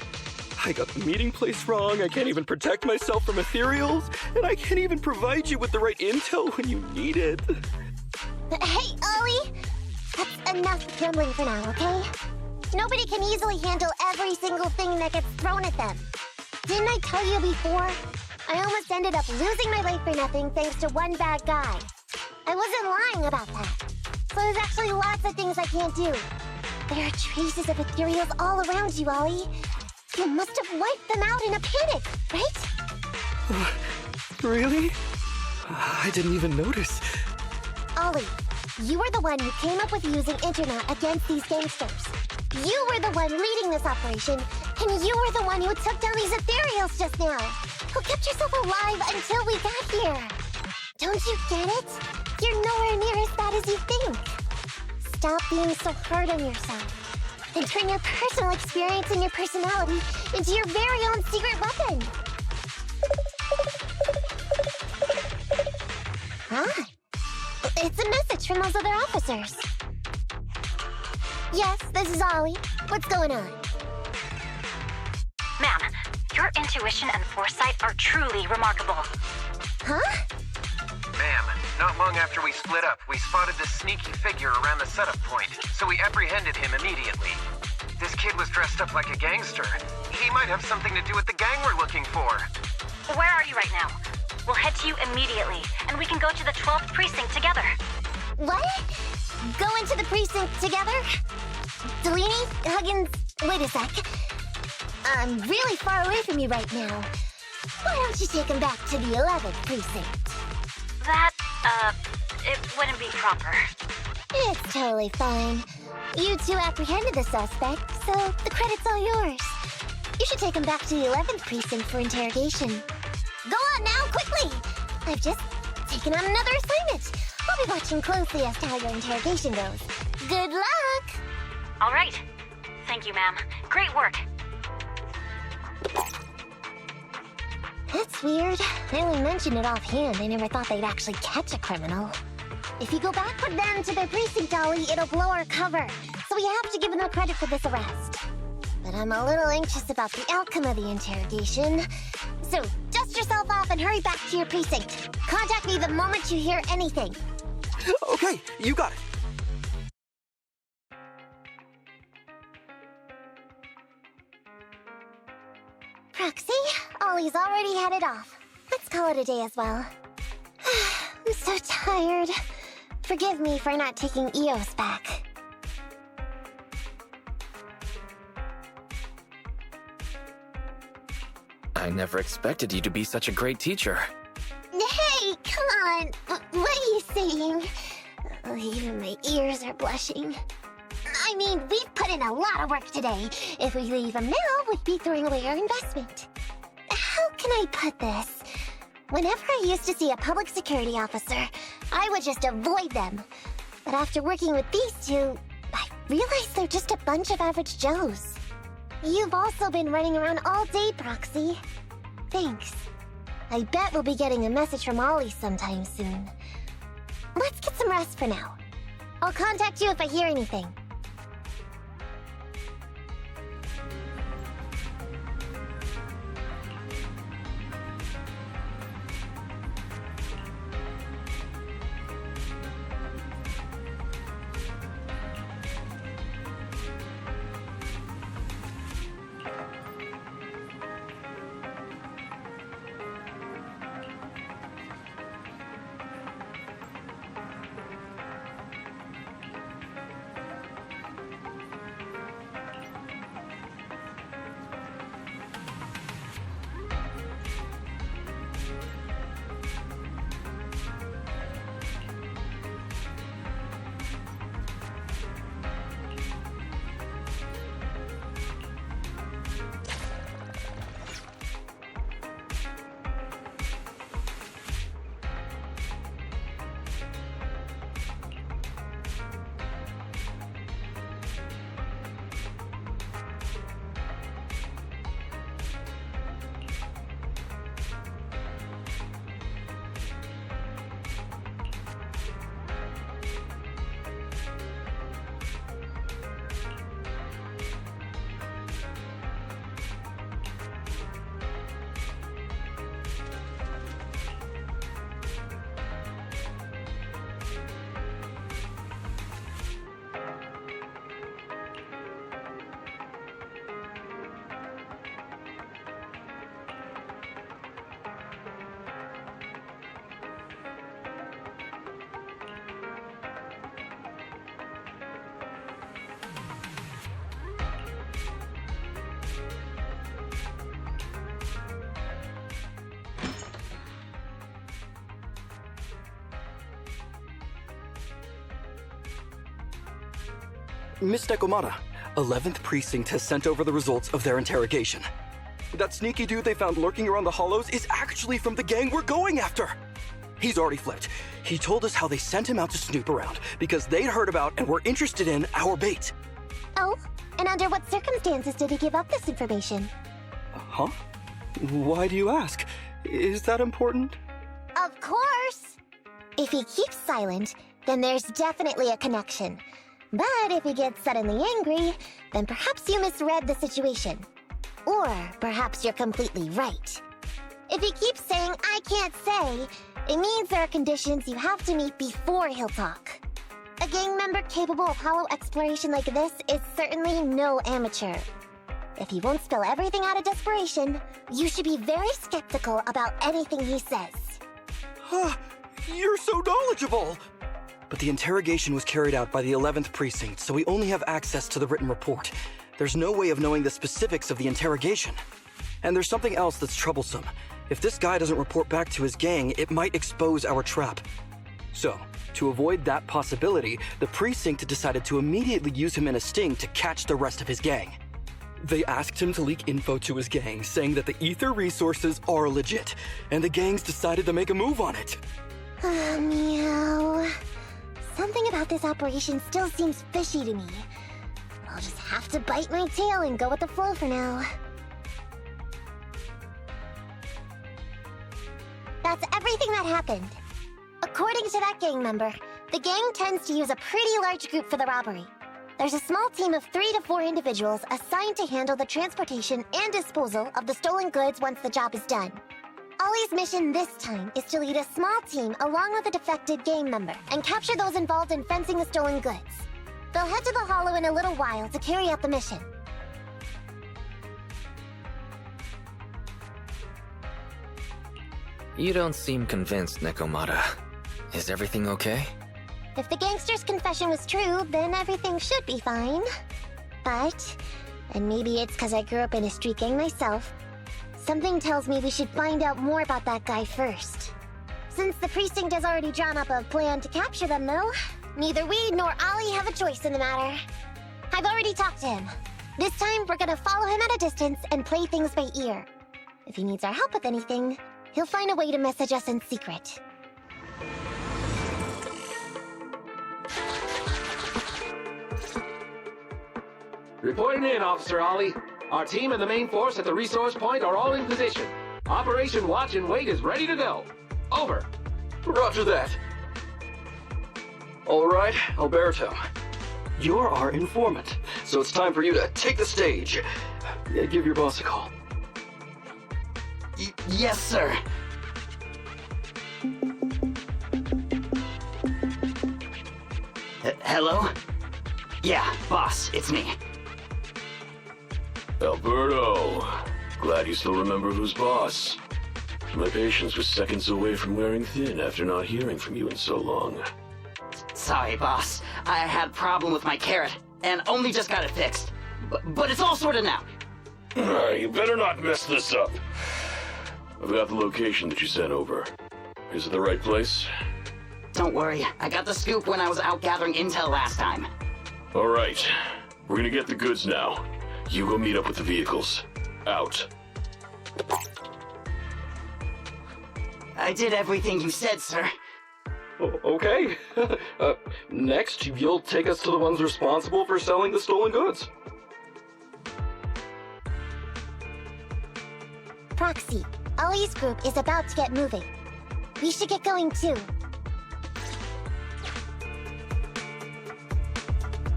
I got the meeting place wrong, I can't even protect myself from ethereals, and I can't even provide you with the right intel when you need it. Hey, Ollie! That's enough grumbling for now, okay? Nobody can easily handle every single thing that gets thrown at them. Didn't I tell you before? I almost ended up losing my life for nothing thanks to one bad guy. I wasn't lying about that. So there's actually lots of things I can't do. There are traces of ethereals all around you, Ollie. You must have wiped them out in a panic, right? Really? I didn't even notice. Ollie, you were the one who came up with using internet against these gangsters. You were the one leading this operation, and you were the one who took down these ethereals just now. Who kept yourself alive until we got here. Don't you get it? You're nowhere near as bad as you think. Stop being so hard on yourself, and turn your personal experience and your personality into your very own secret weapon. Ah, it's a message from those other officers. Yes, this is Ollie. What's going on? Ma'am, your intuition and foresight are truly remarkable. Huh? Ma'am, not long after we split up, we spotted this sneaky figure around the setup point, so we apprehended him immediately. This kid was dressed up like a gangster. He might have something to do with the gang we're looking for. Where are you right now? We'll head to you immediately, and we can go to the 12th precinct together. What? Go into the precinct together? Delaney, Huggins, wait a sec. I'm really far away from you right now. Why don't you take him back to the 11th precinct? That, it wouldn't be proper. It's totally fine. You two apprehended the suspect, so the credit's all yours. You should take him back to the 11th precinct for interrogation. Go on now, quickly! I've just taken on another assignment. I'll be watching closely as to how your interrogation goes. Good luck! All right. Thank you, ma'am. Great work. That's weird. I only mentioned it offhand. I never thought they'd actually catch a criminal. If you go back with them to their precinct, Ollie, it'll blow our cover. So we have to give them credit for this arrest. But I'm a little anxious about the outcome of the interrogation. So, dust yourself off and hurry back to your precinct. Contact me the moment you hear anything. Okay, you got it. Proxy, Ollie's already headed off. Let's call it a day as well. I'm so tired. Forgive me for not taking EOS back. I never expected you to be such a great teacher. Hey, come on. What are you saying? Even my ears are blushing. I mean, we've put in a lot of work today. If we leave them now, we'd be throwing away our investment. How can I put this? Whenever I used to see a public security officer, I would just avoid them. But after working with these two, I realized they're just a bunch of average Joes. You've also been running around all day, Proxy. Thanks. I bet we'll be getting a message from Ollie sometime soon. Let's get some rest for now. I'll contact you if I hear anything. Miss Nekomata, 11th Precinct has sent over the results of their interrogation. That sneaky dude they found lurking around the hollows is actually from the gang we're going after. He's already flipped. He told us how they sent him out to snoop around because they'd heard about and were interested in our bait. Oh? And under what circumstances did he give up this information? Huh? Why do you ask? Is that important? Of course! If he keeps silent, then there's definitely a connection. But if he gets suddenly angry, then perhaps you misread the situation. Or perhaps you're completely right. If he keeps saying, "I can't say," it means there are conditions you have to meet before he'll talk. A gang member capable of hollow exploration like this is certainly no amateur. If he won't spill everything out of desperation, you should be very skeptical about anything he says. You're so knowledgeable! But the interrogation was carried out by the 11th Precinct, so we only have access to the written report. There's no way of knowing the specifics of the interrogation. And there's something else that's troublesome. If this guy doesn't report back to his gang, it might expose our trap. So, to avoid that possibility, the Precinct decided to immediately use him in a sting to catch the rest of his gang. They asked him to leak info to his gang, saying that the ether resources are legit, and the gangs decided to make a move on it. Meow. Something about this operation still seems fishy to me. I'll just have to bite my tail and go with the flow for now. That's everything that happened. According to that gang member, the gang tends to use a pretty large group for the robbery. There's a small team of 3 to 4 individuals assigned to handle the transportation and disposal of the stolen goods once the job is done. Ollie's mission this time is to lead a small team along with a defected gang member and capture those involved in fencing the stolen goods. They'll head to the Hollow in a little while to carry out the mission. You don't seem convinced, Nekomata. Is everything okay? If the gangster's confession was true, then everything should be fine. But, and maybe it's because I grew up in a street gang myself, something tells me we should find out more about that guy first. Since the precinct has already drawn up a plan to capture them, though, neither we nor Ollie have a choice in the matter. I've already talked to him. This time, we're gonna follow him at a distance and play things by ear. If he needs our help with anything, he'll find a way to message us in secret. Reporting in, Officer Ollie. Our team and the main force at the resource point are all in position. Operation Watch and Wait is ready to go. Over. Roger that. All right, Alberto. You're our informant, so it's time for you to take the stage. Give your boss a call. Yes, sir. Hello? Yeah, boss, it's me. Alberto, glad you still remember who's boss. My patience was seconds away from wearing thin after not hearing from you in so long. Sorry, boss. I had a problem with my carrot, and only just got it fixed. But it's all sorted now. You better not mess this up. I've got the location that you sent over. Is it the right place? Don't worry, I got the scoop when I was out gathering intel last time. All right, we're gonna get the goods now. You go meet up with the vehicles. Out. I did everything you said, sir. Okay. Next, you'll take us to the ones responsible for selling the stolen goods. Proxy, Ollie's group is about to get moving. We should get going too.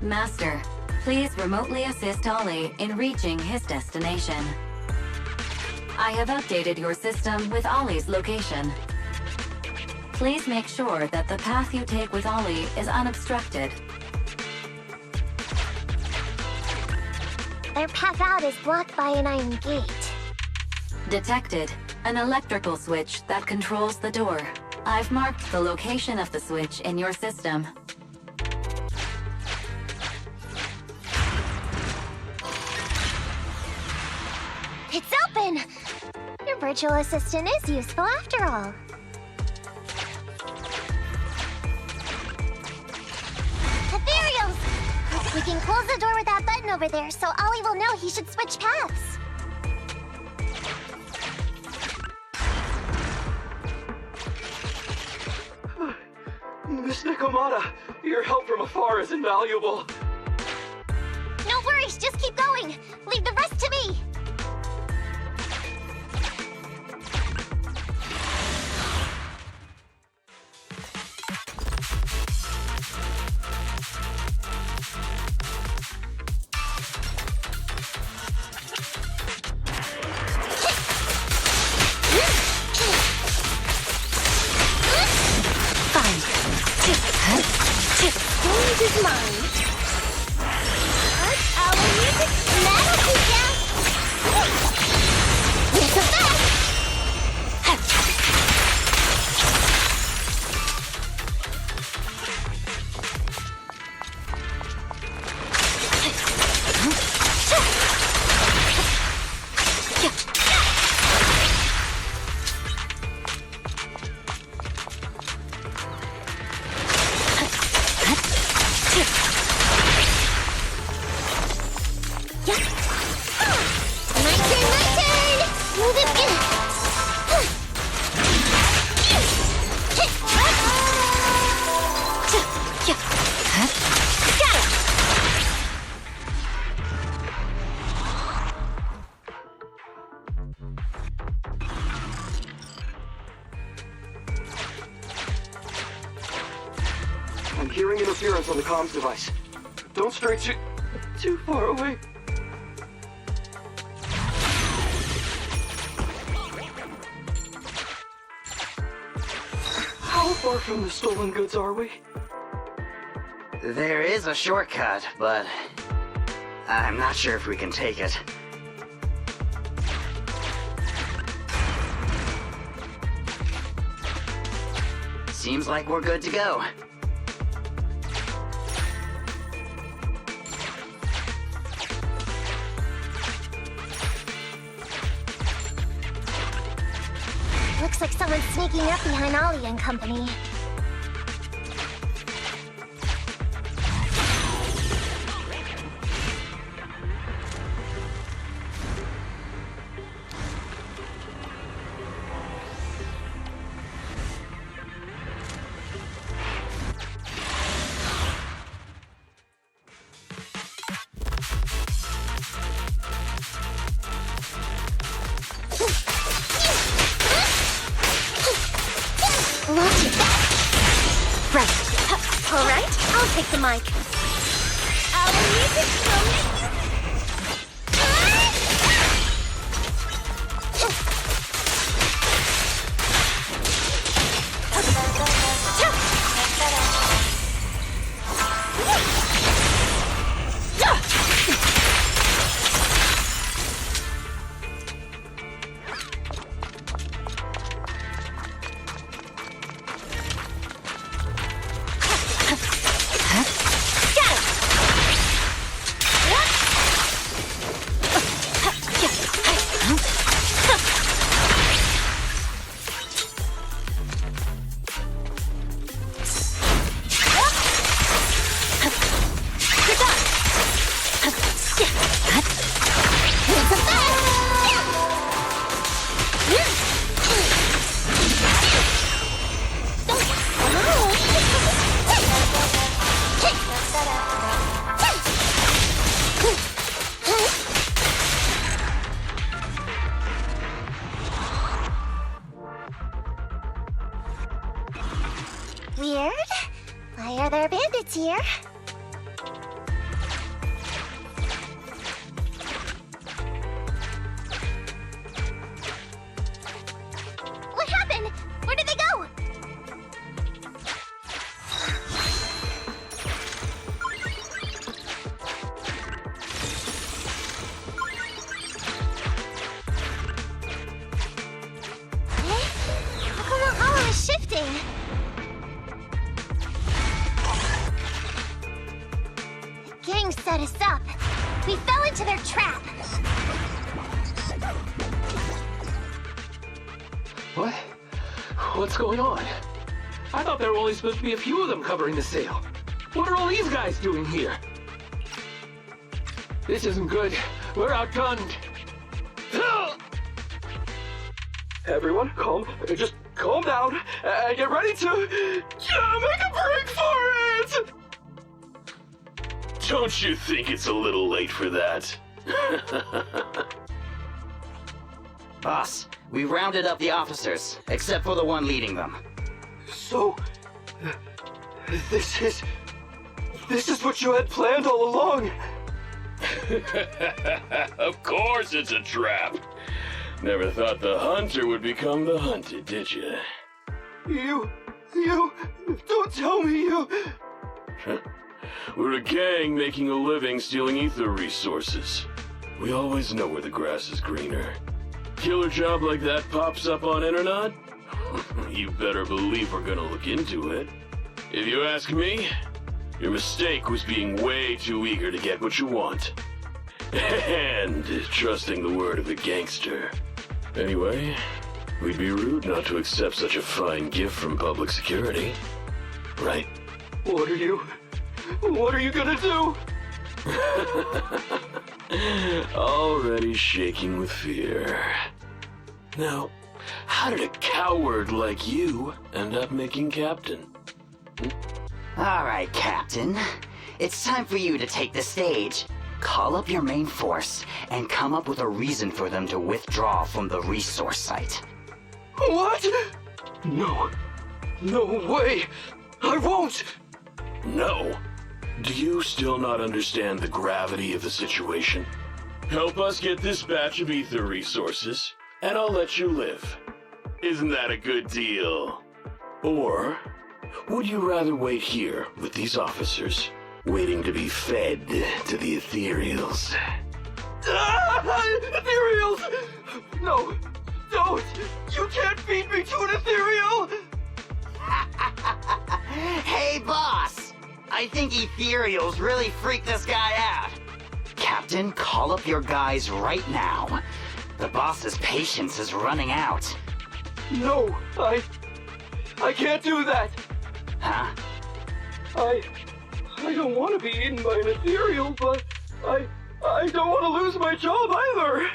Master, please remotely assist Ollie in reaching his destination. I have updated your system with Ollie's location. Please make sure that the path you take with Ollie is unobstructed. Their path out is blocked by an iron gate. Detected. An electrical switch that controls the door. I've marked the location of the switch in your system. It's open! Your virtual assistant is useful after all. Ethereals! can close the door with that button over there so Ollie will know he should switch paths. Miss Nekomata, your help from afar is invaluable. No worries, just keep going. Leave the rest to me. Stage is mine. Our music metal teacher. Yes, a fact. I'm hearing interference on the comms device. Don't stray too far away. How far from the stolen goods are we? There is a shortcut, but I'm not sure if we can take it. Seems like we're good to go. Looks like someone's sneaking up behind Ollie and company. Take the mic. Our music Weird. Why are there bandits here? What happened? Where did they go? How come the hollow is shifting? Gang set us up. We fell into their trap. What? What's going on? I thought there were only supposed to be a few of them covering the sale. What are all these guys doing here? This isn't good. We're outgunned. Everyone, just calm down and get ready to make a break for it! Don't you think it's a little late for that? Boss, we rounded up the officers, except for the one leading them. So, this is what you had planned all along? Of course it's a trap. Never thought the hunter would become the hunted, did you? You, don't tell me you... We're a gang making a living stealing ether resources. We always know where the grass is greener. Killer job like that pops up on internet? You better believe we're gonna look into it. If you ask me, your mistake was being way too eager to get what you want. And trusting the word of a gangster. Anyway, we'd be rude not to accept such a fine gift from public security. Right? What are you gonna do? Already shaking with fear. Now, how did a coward like you end up making captain? Alright, Captain. It's time for you to take the stage. Call up your main force and come up with a reason for them to withdraw from the resource site. What? No way! I won't! No. Do you still not understand the gravity of the situation? Help us get this batch of ether resources, and I'll let you live. Isn't that a good deal? Or would you rather wait here with these officers, waiting to be fed to the ethereals? Ethereals! No, don't! You can't feed me to an ethereal! Hey, boss! I think ethereals really freaked this guy out. Captain, call up your guys right now. The boss's patience is running out. No, I can't do that. Huh? I don't want to be eaten by an ethereal, but I don't want to lose my job either.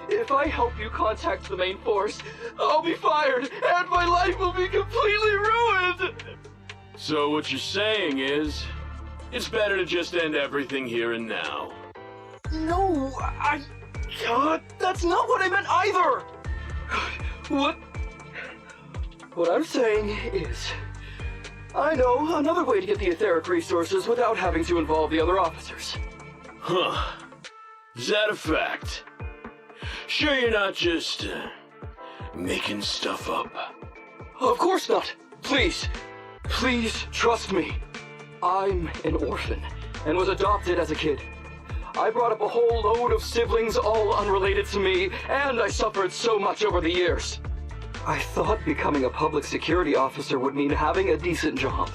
If I help you contact the main force, I'll be fired, and my life will be completely ruined! So what you're saying is, it's better to just end everything here and now. No, that's not what I meant either! What I'm saying is, I know another way to get the etheric resources without having to involve the other officers. Huh. Is that a fact? Sure you're not just, making stuff up? Of course not. Please trust me. I'm an orphan and was adopted as a kid. I brought up a whole load of siblings all unrelated to me, and I suffered so much over the years. I thought becoming a public security officer would mean having a decent job.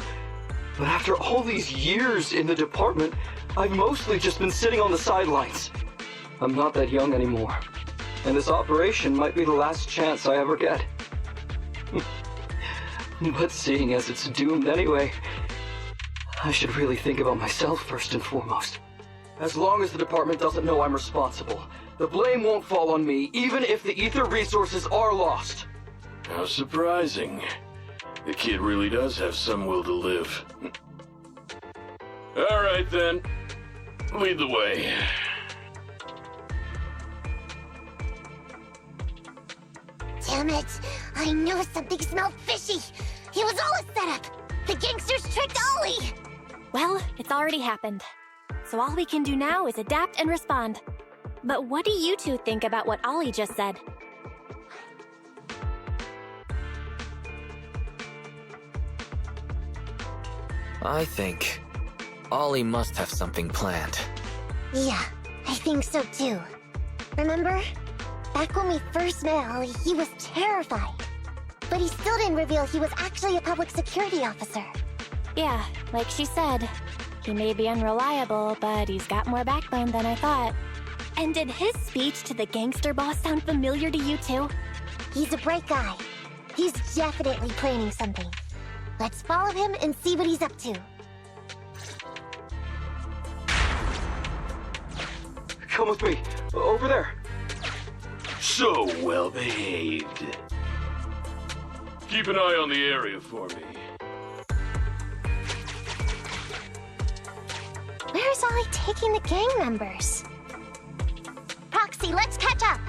But after all these years in the department, I've mostly just been sitting on the sidelines. I'm not that young anymore, and this operation might be the last chance I ever get. But seeing as it's doomed anyway, I should really think about myself first and foremost. As long as the department doesn't know I'm responsible, the blame won't fall on me, even if the ether resources are lost. How surprising. The kid really does have some will to live. All right then, lead the way. Damn it! I knew something smelled fishy! It was all a setup! The gangsters tricked Ollie! Well, it's already happened. So all we can do now is adapt and respond. But what do you two think about what Ollie just said? I think Ollie must have something planned. Yeah, I think so too. Remember? Back when we first met Ollie, he was terrified. But he still didn't reveal he was actually a public security officer. Yeah, like she said. He may be unreliable, but he's got more backbone than I thought. And did his speech to the gangster boss sound familiar to you too? He's a bright guy. He's definitely planning something. Let's follow him and see what he's up to. come with me. Over there. So well behaved. Keep an eye on the area for me. Where's Ollie taking the gang members? Proxy, let's catch up!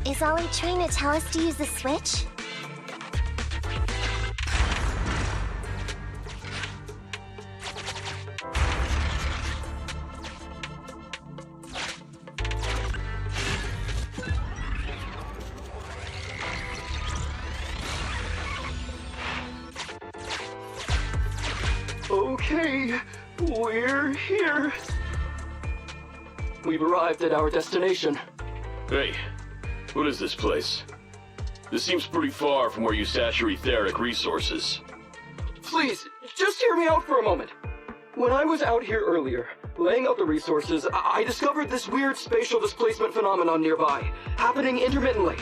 Is Ollie trying to tell us to use the switch? Okay, we're here. We've arrived at our destination. Hey, what is this place? This seems pretty far from where you stash your etheric resources. Please, just hear me out for a moment. When I was out here earlier, laying out the resources, I discovered this weird spatial displacement phenomenon nearby, happening intermittently.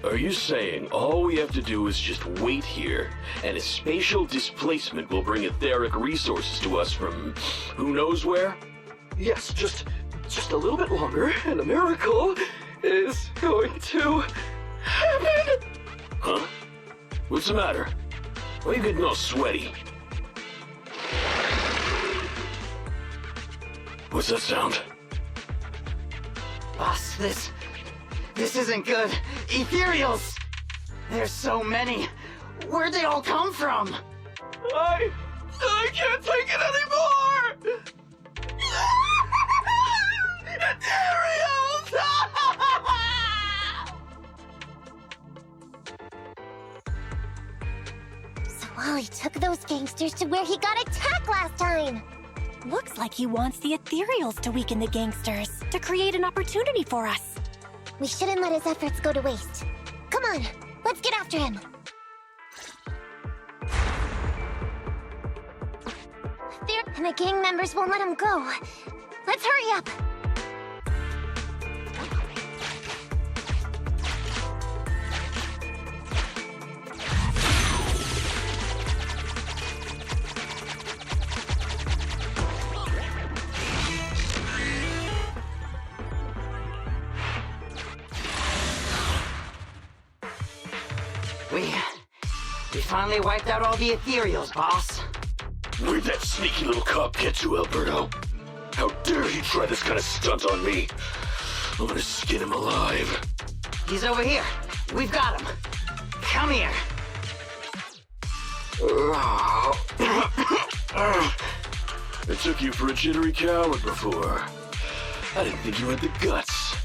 Are you saying all we have to do is just wait here, and a spatial displacement will bring etheric resources to us from who knows where? Yes, just a little bit longer, and a miracle is going to happen. Huh? What's the matter? Why are you getting all sweaty? What's that sound? Boss, this isn't good. Ethereals! There's so many. Where'd they all come from? I can't take it anymore! Ethereals! So Ollie took those gangsters to where he got attacked last time! Looks like he wants the Ethereals to weaken the gangsters, to create an opportunity for us. We shouldn't let his efforts go to waste. Come on, let's get after him. And the gang members won't let him go. Let's hurry up. We finally wiped out all the Ethereals, boss. Where'd that sneaky little cop get to, Alberto? How dare he try this kind of stunt on me? I'm gonna skin him alive. He's over here. We've got him. Come here. I took you for a jittery coward before. I didn't think you had the guts.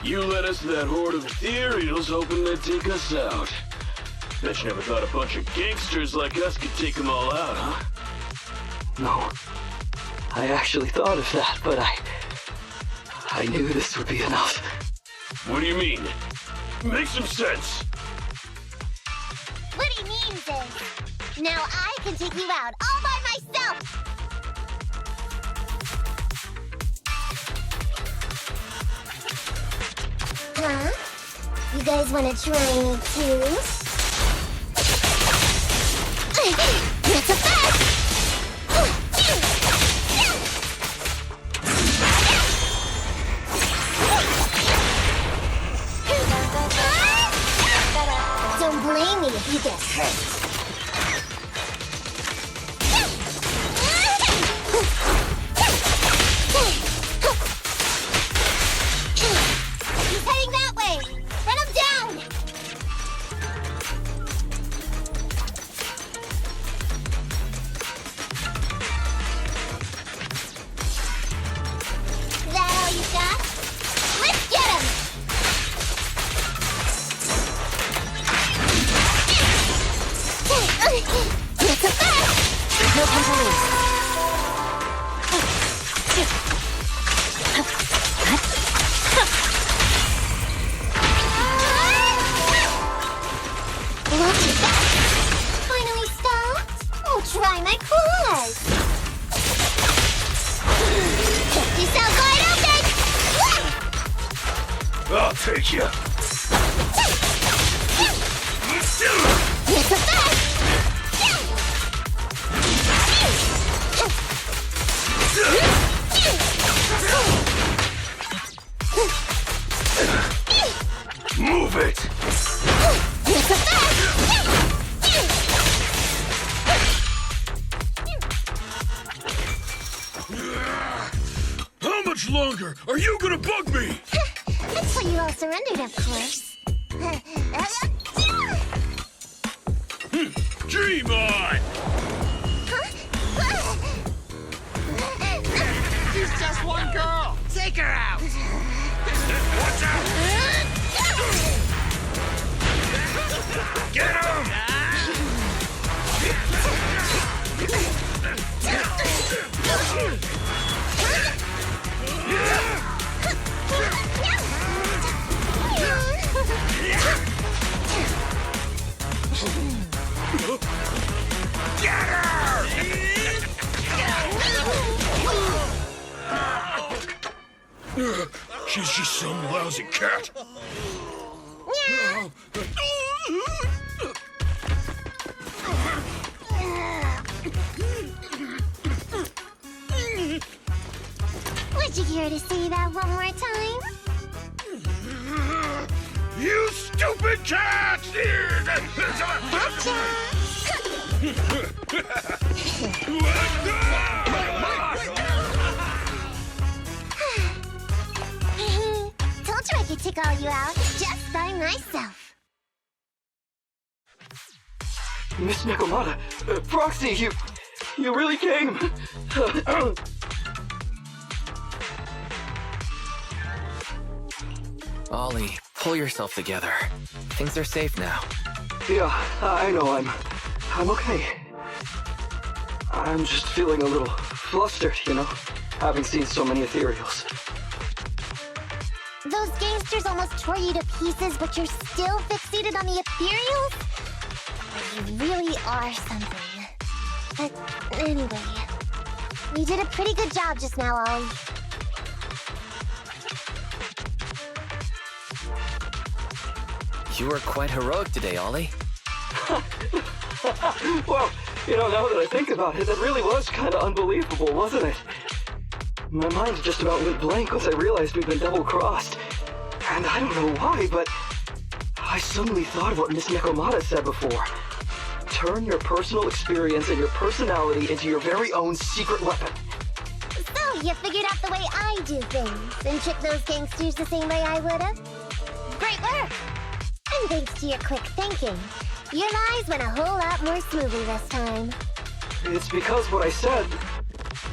You led us to that horde of ethereals hoping they'd take us out. Bet you never thought a bunch of gangsters like us could take them all out, huh? No. I actually thought of that, but I knew this would be enough. What do you mean? Make some sense. What he means is, now I can take you out all by myself! Huh? You guys wanna try me too? That's a fact! Don't blame me if you get hurt. He's heading that way! Run him down! Is that all you got? Let's get him! It's a fact! No time to lose. Look at that! Finally stopped? Oh, try my claws! Kept yourself wide open! I'll take you. It's a fact! Move it! It's a fact! How much longer are you gonna bug me? Until you all surrendered, of course. Dream on! She's just one girl. Take her out. Watch out! Get him! Get her! She's just some lousy cat. Would you care to say that one more time? You stupid cat! Told you I could take all you out just by myself. Miss Nekomata, Proxy, you really came. Ollie, pull yourself together. Things are safe now. Yeah, I know, I'm okay. I'm just feeling a little flustered, you know, having seen so many ethereals. Those gangsters almost tore you to pieces, but you're still fixated on the ethereals? You really are something. But anyway, you did a pretty good job just now, Ollie. You were quite heroic today, Ollie. Well, you know, now that I think about it, that really was kind of unbelievable, wasn't it? My mind just about went blank once I realized we'd been double-crossed. And I don't know why, but I suddenly thought of what Miss Nekomata said before. Turn your personal experience and your personality into your very own secret weapon. So, you figured out the way I do things, and tricked those gangsters the same way I would've? Great work! And thanks to your quick thinking, your lies went a whole lot more smoothly this time. It's because what I said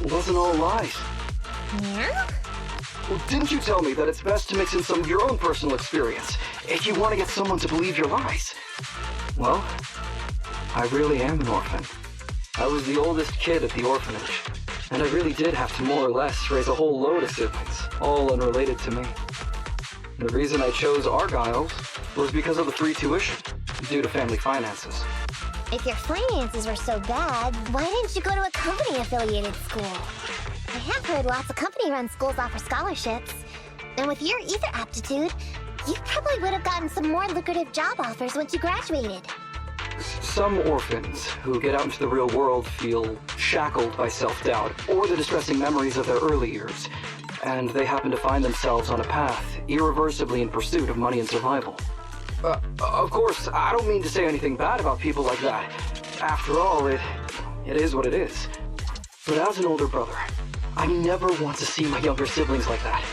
wasn't all lies. Yeah? Well, didn't you tell me that it's best to mix in some of your own personal experience if you want to get someone to believe your lies? Well, I really am an orphan. I was the oldest kid at the orphanage, and I really did have to more or less raise a whole load of siblings, all unrelated to me. The reason I chose Argyle's was because of the free tuition, due to family finances. If your finances were so bad, why didn't you go to a company-affiliated school? I have heard lots of company-run schools offer scholarships. And with your ether aptitude, you probably would have gotten some more lucrative job offers once you graduated. Some orphans who get out into the real world feel shackled by self-doubt or the distressing memories of their early years, and they happen to find themselves on a path irreversibly in pursuit of money and survival. Of course, I don't mean to say anything bad about people like that. After all, it is what it is. But as an older brother, I never want to see my younger siblings like that.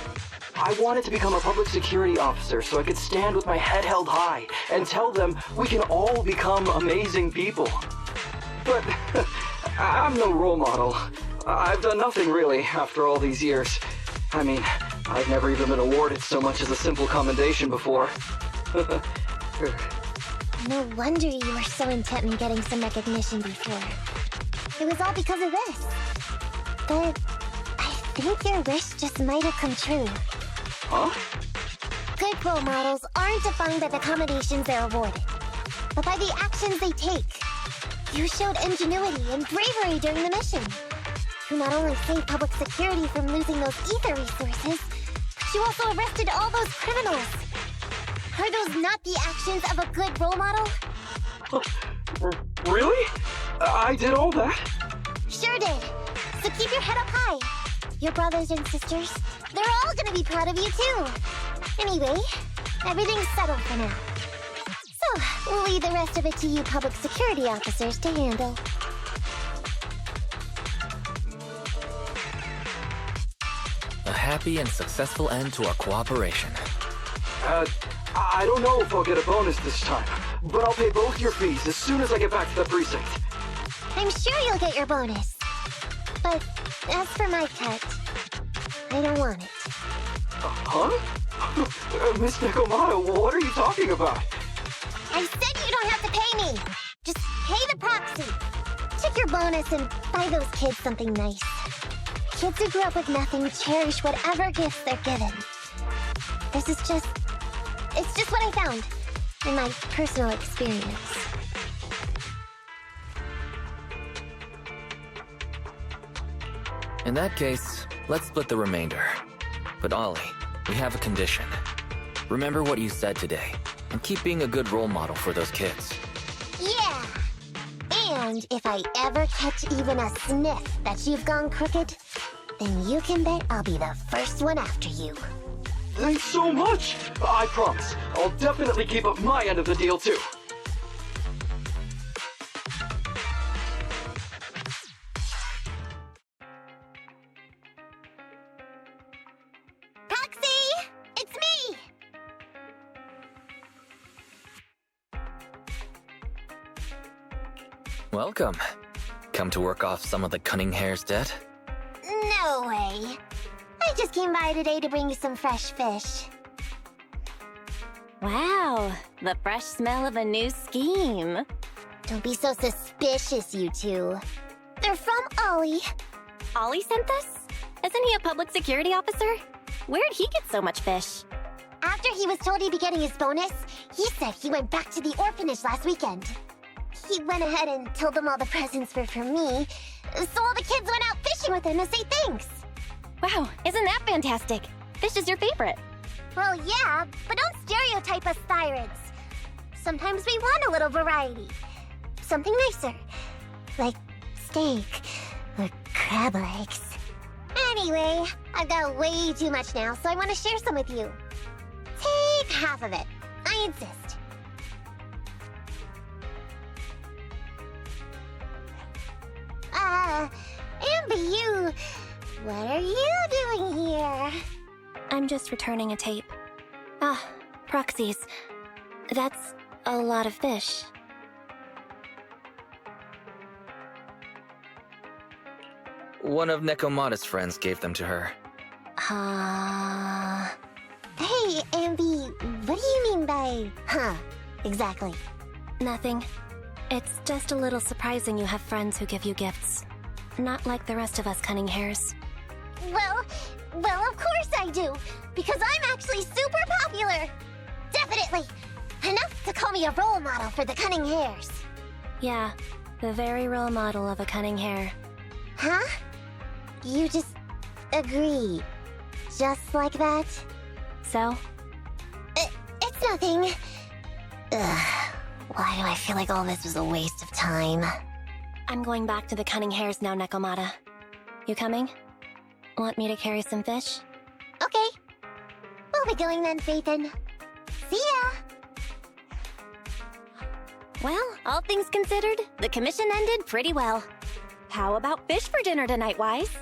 I wanted to become a public security officer so I could stand with my head held high and tell them we can all become amazing people. But I'm no role model. I've done nothing really after all these years. I mean, I've never even been awarded so much as a simple commendation before. No wonder you were so intent on getting some recognition before. It was all because of this. But I think your wish just might have come true. Huh? Good role models aren't defined by the accommodations they're awarded, but by the actions they take. You showed ingenuity and bravery during the mission. You not only saved public security from losing those ether resources, but you also arrested all those criminals. Are those not the actions of a good role model? Really? I did all that? Sure did. So keep your head up high. Your brothers and sisters, they're all gonna be proud of you too. Anyway, everything's settled for now. So, we'll leave the rest of it to you public security officers to handle. A happy and successful end to our cooperation. I don't know if I'll get a bonus this time, but I'll pay both your fees as soon as I get back to the precinct. I'm sure you'll get your bonus. But as for my cut, I don't want it. Huh? Miss Nekomata, what are you talking about? I said you don't have to pay me! Just pay the Proxy! Take your bonus and buy those kids something nice. Kids who grew up with nothing cherish whatever gifts they're given. This is just... it's just what I found in my personal experience. In that case, let's split the remainder. But Ollie, we have a condition. Remember what you said today, and keep being a good role model for those kids. Yeah! And if I ever catch even a sniff that you've gone crooked, then you can bet I'll be the first one after you. Thanks so much! I promise, I'll definitely keep up my end of the deal too. Proxy! It's me! Welcome. Come to work off some of the cunning hair's debt? No way. I just came by today to bring you some fresh fish. Wow, the fresh smell of a new scheme. Don't be so suspicious, you two. They're from Ollie. Ollie sent this? Isn't he a public security officer? Where'd he get so much fish? After he was told he'd be getting his bonus, he said he went back to the orphanage last weekend. He went ahead and told them all the presents were for me, so all the kids went out fishing with him to say thanks. Wow, isn't that fantastic? Fish is your favorite. Well, yeah, but don't stereotype us thyroids. Sometimes we want a little variety. Something nicer. Like steak or crab legs. Anyway, I've got way too much now, so I want to share some with you. Take half of it. I insist. Amber, you... what are you doing here? I'm just returning a tape. Ah, Proxies. That's a lot of fish. One of Nekomata's friends gave them to her. Hey, Ambi, what do you mean by, exactly? Nothing. It's just a little surprising you have friends who give you gifts. Not like the rest of us cunning hares. Well, of course I do, because I'm actually super popular. Definitely. Enough to call me a role model for the cunning hares. Yeah, the very role model of a cunning hare. Huh? You just agree. Just like that? So? It's nothing. Ugh. Why do I feel like all this was a waste of time? I'm going back to the cunning hares now, Nekomata. You coming? Want me to carry some fish? Okay. We'll be going then, Phaethon. See ya! Well, all things considered, the commission ended pretty well. How about fish for dinner tonight, Wise?